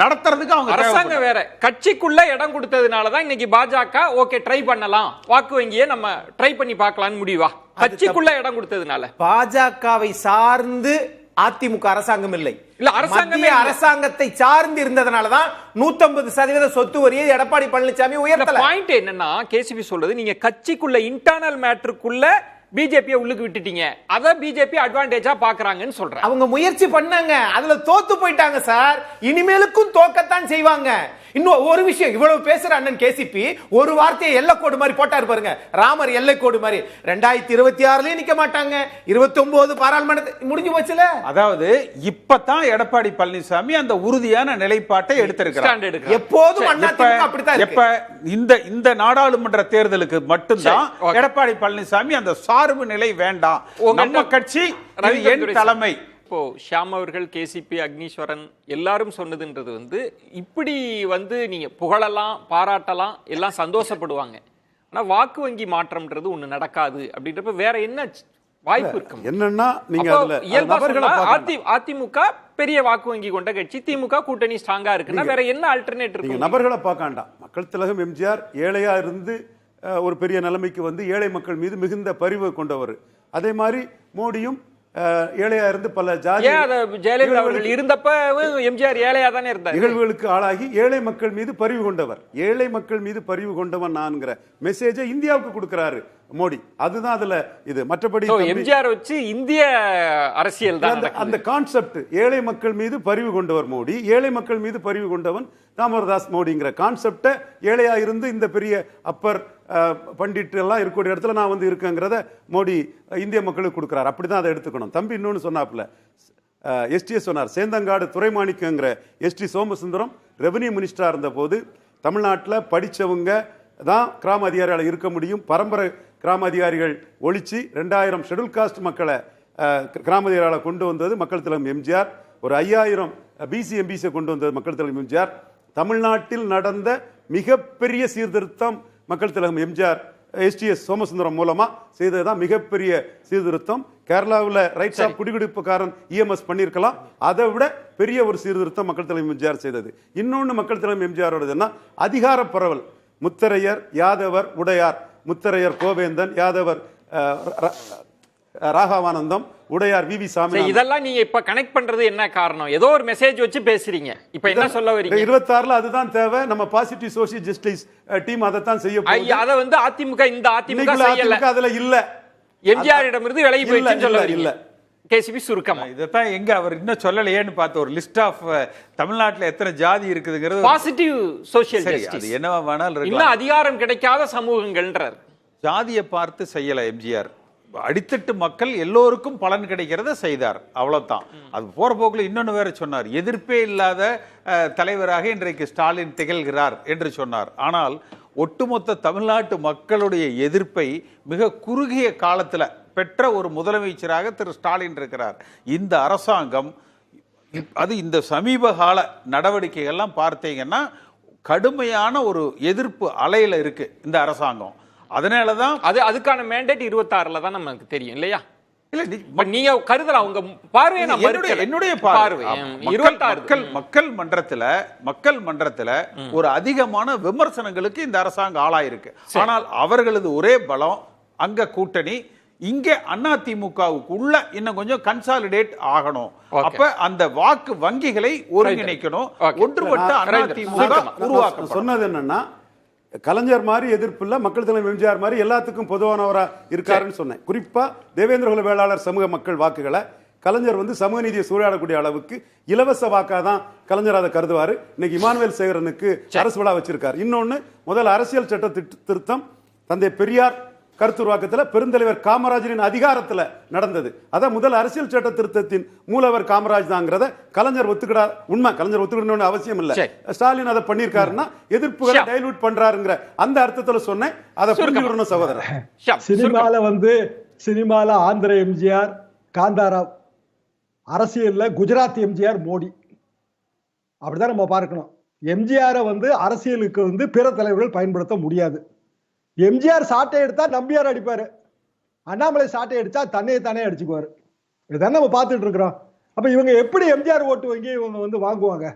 நடத்துறதுக்கு அவங்க அரசாங்கம் வேற, கட்சிக்குள்ள இடம் கொடுத்ததுனாலதான் இன்னைக்கு பாஜக ஓகே ட்ரை பண்ணலாம், வாக்கு வங்கியை நம்ம ட்ரை பண்ணி பார்க்கலாம்னு முடிவா, கட்சிக்குள்ள இடம் கொடுத்ததுனால. பாஜகவை சார்ந்து அதிமுக அரசாங்கம் இல்லை, இல்ல அரசாங்கமே அரசாங்கத்தை சார்ந்து இருந்ததனாலதான் 150% சொத்து வரியை எடப்பாடி பழனிசாமி உயர்த்தல. பாயிண்ட் என்னன்னா, கேசிபி சொல்றது, நீங்க கட்சிக்குள்ள இன்டர்னல் மேட்டருக்குள்ள பிஜேபியை உள்ளுக்கு விட்டுட்டீங்க, அத பிஜேபி அட்வான்டேஜா பாக்குறாங்கன்னு சொல்றாங்க. அவங்க முயற்சி பண்ணாங்க, அதுல தோத்து போயிட்டாங்க சார். இனிமேலுக்கும் தோக்கத்தான் செய்வாங்க. இன்னும் ஒரு விஷயம், இவ்வளவு பேசுற அண்ணன் கேசிபி ஒரு வார்த்தையை எல்லைக்கோடு மாதிரி போட்டாரு பாருங்க, ராமர் எல்லைக்கோடு மாதிரி. 2026லயும் நிக்க மாட்டாங்க, 29 பாராளுமன்ற முடிஞ்சு போச்சுல. அதாவது இப்பதான் எடப்பாடி பழனிசாமி அந்த உறுதியான நிலைப்பாட்டை எடுத்திருக்கிறார். எப்போதும் அப்படித்தான். எப்ப இந்த நாடாளுமன்ற தேர்தலுக்கு மட்டும்தான் எடப்பாடி பழனிசாமி அந்த சார்பு நிலை வேண்டாம், நம்ம கட்சி என் தலைமை. இப்போ ஷியாம் அவர்கள், கேசிபி, அக்னீஸ்வரன் எல்லாரும் சொன்னதுன்றது இப்படி நீங்க புகழலாம், பாராட்டலாம், எல்லாம் சந்தோஷப்படுவாங்க. ஆனா வாக்கு வங்கி மாற்றம்ன்றது ஒண்ணு நடக்காது அப்படின்றப்ப வேற என்ன வாய்ப்பு இருக்கு? என்னன்னா, நீங்க அதுல அதிமுக பெரிய வாக்கு வங்கி கொண்ட கட்சி, திமுக கூட்டணி ஸ்ட்ராங்கா இருக்குன்னா வேற என்ன ஆல்டர்னேட் இருக்கு? நபர்களை பார்க்காண்டா. மக்கள் திலகம் எம்ஜிஆர் ஏழையா இருந்து ஒரு பெரிய நிலைமைக்கு ஏழை மக்கள் மீது மிகுந்த பரிவு கொண்டவர். அதே மாதிரி மோடியும் ஏழையா இருந்து பல ஜாதி, ஜெயலலிதா அவர்கள் இருந்தப்ப எம்ஜிஆர் ஏழையா தானே இருந்தார், நிகழ்வுகளுக்கு ஆளாகி ஏழை மக்கள் மீது பரிவு கொண்டவர். ஏழை மக்கள் மீது பரிவு கொண்டவன் நான்கிற மெசேஜை இந்தியாவுக்கு கொடுக்கிறாரு மோடி. அதுதான் அதுல இது. மற்றபடி எம்ஜிஆர் வச்சு இந்திய அரசியல் தான் அந்த கான்செப்ட். ஏழை மக்கள் மீது பரிவு கொண்டவர் மோடி, ஏழை மக்கள் மீது பரிவு கொண்டவன் தாமோதரதாஸ் மோடிங்கிற கான்செப்டை, ஏழையா இருந்து இந்த பெரிய அப்பர் பண்டிட் எல்லாம் இருக்கக்கூடிய இடத்துல நான் இருக்கேங்கிறத மோடி இந்திய மக்களுக்கு கொடுக்கிறார். அப்படிதான் அதை எடுத்துக்கணும். தம்பி இன்னொன்னு சொன்னாப்புல, எஸ்டிஎஸ் சொன்னார், சேந்தங்காடு துரைமாணிக்கங்கிற எஸ்டி சோமசுந்தரம் ரெவன்யூ மினிஸ்டரா இருந்த போது தமிழ்நாட்டில் படிச்சவங்க தான் கிராம அதிகாரிகள் இருக்க முடியும், பரம்பரை கிராம அதிகாரிகள் ஒழிச்சு 2000 ஷெட்யூல் காஸ்ட் மக்களை கிராம அதிகாரிகளை கொண்டு வந்தது மக்கள் திலகம் எம்ஜிஆர். ஒரு 5000 பிசி எம்பிசியை கொண்டு வந்தது மக்கள் திலகம் எம்ஜிஆர். தமிழ்நாட்டில் நடந்த மிகப்பெரிய சீர்திருத்தம் மக்கள் திலகம் எம்ஜிஆர் எஸ்டிஎஸ் சோமசுந்தரம் மூலமா செய்ததுதான் மிகப்பெரிய சீர்திருத்தம். கேரளாவில் ரைட்ஸ் ஆஃப் குடிகுடிப்புக்காரன் இஎம்எஸ் பண்ணியிருக்கலாம், அதை விட பெரிய ஒரு சீர்திருத்தம் மக்கள் திலகம் எம்ஜிஆர் செய்தது. இன்னொன்று மக்கள் திலகம் எம்ஜிஆரோடதுன்னா அதிகார பரவல். முத்தரையர், யாதவர், உடையார், முத்தரையர் கோவேந்தன், யாதவர் ராகவானந்தம், உடையார் வி.வி. சாமி. இதெல்லாம் நீங்க இப்ப கனெக்ட் பண்றது என்ன காரணம்? ஏதோ ஒரு மெசேஜ் வச்சு பேசுறீங்க. இப்ப என்ன சொல்ல வரீங்க? 26ல அதுதான் தேவை. நம்ம பாசிட்டிவ் சோஷியல் ஜஸ்டிஸ் டீம் அதை தான் செய்ய போகுது. அத அதிமுக இந்த அதிமுக செய்யல, அதுல இல்ல. எம்ஜிஆர் இடமிருந்து விலகி போயிடுச்சுன்னு சொல்ல வரீங்க. கேசிபி சுருக்கமா இதைத்தான் எங்க அவர் இன்னும் சொல்லலையேன்னு பார்த்த ஒரு லிஸ்ட் ஆஃப் தமிழ்நாட்டில் எத்தனை ஜாதி இருக்குதுங்கிறது பாசிட்டிவ் சோஷியல் ஜஸ்டிஸ் என்னவா வேணாலும் இல்ல அதிகாரம் கிடைக்காத சமூகங்கள்ன்றார். ஜாதியை பார்த்து செய்யல எம்ஜிஆர், அடித்தட்டு மக்கள் எல்லோருக்கும் பலன் கிடைக்கிறத செய்தார், அவ்வளவுதான். அது போற போக்குல இன்னொன்னு வேற சொன்னார், எதிர்ப்பே இல்லாத தலைவராக இன்றைக்கு ஸ்டாலின் திகழ்கிறார் என்று சொன்னார். ஆனால் ஒட்டுமொத்த தமிழ்நாட்டு மக்களுடைய எதிர்ப்பை மிக குறுகிய காலத்துல பெற்ற ஒரு முதலமைச்சராக திரு ஸ்டாலின் இருக்கிறார். இந்த அரசாங்கம் அது இந்த சமீப கால நடவடிக்கைகள்லாம் பார்த்தீங்கன்னா கடுமையான ஒரு எதிர்ப்பு அலையில இருக்கு இந்த அரசாங்கம். அதனாலதான் அதுக்கான மேண்டேட் 26ல தான் நமக்கு தெரியும் இல்லையா? இல்ல நீங்க கருதலாம், உங்க பார்வையை நான் என்னுடைய பார்வை மக்கள் மன்றத்துல ஒரு அதிகமான விமர்சனங்களுக்கு இந்த அரசாங்கம் ஆளாயிருக்கு. ஆனால் அவர்களது ஒரே பலம் அங்க கூட்டணி, இங்க அதிமுகவுக்கு உள்ள இன்னும் கொஞ்சம் கன்சாலிடேட் ஆகணும். அப்ப அந்த வாக்கு வங்கிகளை ஒருங்கிணைக்கணும், ஒன்றுபட்ட அதிமுக உருவாக்க. சொன்னது என்னன்னா, கலைஞர் மாதிரி எதிர்ப்பு இல்ல, மக்கள் தலைவர் எம்ஜிஆர் மாதிரி எல்லாத்துக்கும் பொதுவானவரா இருக்காருன்னு சொன்னேன். குறிப்பா தேவேந்திர குல வேளாளர் சமூக மக்கள் வாக்குகளை கலைஞர் சமூக நீதியை சூறையாடக்கூடிய அளவுக்கு இலவச வாக்காதான் கலைஞர் அதை கருதுவாரு. இன்னைக்கு இமானுவேல் சேகரனுக்கு அரசு விழா வச்சிருக்காரு. இன்னொன்னு, முதல் அரசியல் சட்ட திருத்தம் தந்தை பெரியார் கருத்துருவாக்கத்துல பெருந்தலைவர் காமராஜரின் அதிகாரத்துல நடந்தது. அத முதல் அரசியல் சட்ட திருத்தத்தின் மூலவர் காமராஜ் தாங்கிறத கலைஞர் ஒத்துக்கிடார். உண்மை, கலைஞர் ஒத்துக்கிடணும்னு அவசியம் இல்ல. ஸ்டாலின் அதை பண்ணிருக்காருன்னா எதிர்ப்புகளை டைலூட் பண்றாருங்கிற அந்த அர்த்தத்துல சொன்னேன். அதை புரிஞ்சுக்கணும் சகோதரர். சினிமால ஆந்திர எம்ஜிஆர் காந்தாரா, அரசியல்ல குஜராத் எம்ஜிஆர் மோடி, அப்படிதான் நம்ம பார்க்கணும். எம்ஜிஆரை அரசியலுக்கு பிற தலைவர்கள் பயன்படுத்த முடியாது. எம்ஜிஆர் சாட்டை எடுத்தா நம்பியார் அடிப்பாரு, அண்ணாமலை சாட்டை எடுத்தா தானே அடிச்சுக்குவாரு. இதுதான் நம்ம பார்த்துட்டு இருக்கிறோம். அப்ப இவங்க எப்படி எம்ஜிஆர் ஓட்டு வங்கி இவங்க வாங்குவாங்க?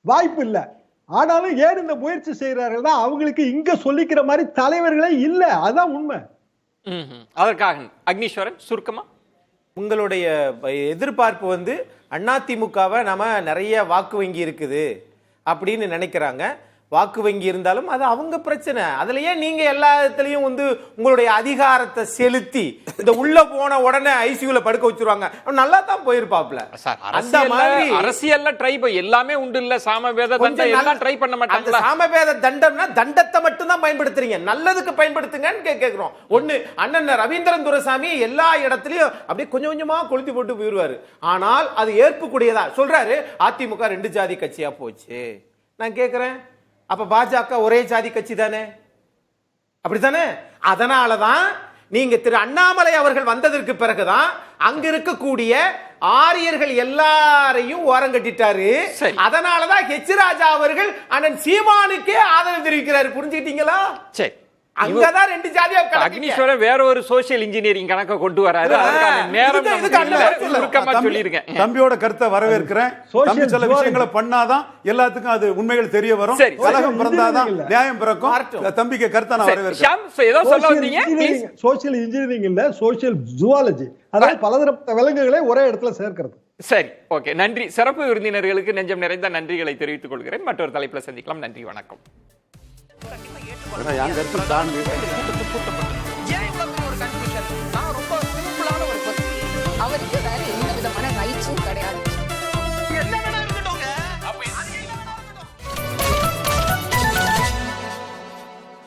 வாய்ப்பு இல்லை. ஆனாலும் ஏன் இந்த முயற்சி செய்யறாருன்னா, அவங்களுக்கு இங்க சொல்லிக்கிற மாதிரி தலைவர்களே இல்லை, அதான் உண்மை. அதற்காக அக்னீஸ்வரன் சுருக்கமா உங்களுடைய எதிர்பார்ப்பு அதிமுகவை நம்ம நிறைய வாக்கு வங்கி இருக்குது அப்படின்னு நினைக்கிறாங்க. வாக்கு வங்கி இருந்தாலும் அது அவங்க பிரச்சனை. அதுலயே நீங்க எல்லா இடத்துலயும் உங்களுடைய அதிகாரத்தை செலுத்தி இந்த உள்ள போன உடனே ஐசியூல படுக்க வச்சிருவாங்க. நல்லா தான் போயிருப்பாப்ல. அந்த மாதிரி அரசியல்ல ட்ரை எல்லாமே உண்டு இல்ல, சாமவேத தண்டம் எல்லாம் ட்ரை பண்ண மாட்டாங்க. சாமவேத தண்டம்னா தண்டத்தை மட்டும் தான் பயன்படுத்துறீங்க, நல்லதுக்கு பயன்படுத்துங்கன்னு கேக்குறோம். ஒண்ணு, அண்ணன் ரவீந்திரன் துரைசாமி எல்லா இடத்துலயும் அப்படியே கொஞ்சம் கொஞ்சமா கொளுத்தி போட்டு போயிருவாரு. ஆனால் அது ஏற்புக்கூடியதா சொல்றாரு, அதிமுக 2 ஜாதி கட்சியா போச்சு. நான் கேக்குறேன், அப்ப பாஜக ஒரே ஜாதி கட்சி தானே? அப்படித்தானே? அதனாலதான் நீங்க திரு அண்ணாமலை அவர்கள் வந்ததற்கு பிறகுதான் அங்க இருக்கக்கூடிய ஆரியர்கள் எல்லாரையும் ஓரங்கட்டிட்டாரு. அதனாலதான் ஹெச் ராஜா அவர்கள் அண்ணன் சீமானுக்கே ஆதரவு தெரிவிக்கிறாரு. புரிஞ்சுக்கிட்டீங்களா? சரி, அங்கதான் 2 ஜாதியா அக்னீஸ்வரன் வேற ஒரு சோசியல் இன்ஜினியரிங் கணக்க கொண்டு வராரு. தம்பியோட கருத்தை வரவேற்கிறேன். தம்பி சில விஷயங்களை பண்ணாதான் எல்லாத்துக்கும் அது உண்மைகள் தெரிய வரும். கலகம் பிறந்தாதான் நியாயம் பிறக்கும். தம்பிக்கு கருத்தை நான் வரவேற்கிறேன். சோசியல் இன்ஜினியரிங் இல்ல, சோசியல் ஜுவாலஜி, அதாவது பலதரப்பட்ட விலங்குகளை ஒரே இடத்துல சேர்க்கிறது. சரி, ஓகே, நன்றி. சிறப்பு விருந்தினர்களுக்கு நெஞ்சம் நிறைந்த நன்றிகளை தெரிவித்துக் கொள்கிறேன். மற்றொரு தலைப்புல சந்திக்கலாம். நன்றி, வணக்கம். என் கருத்து தான்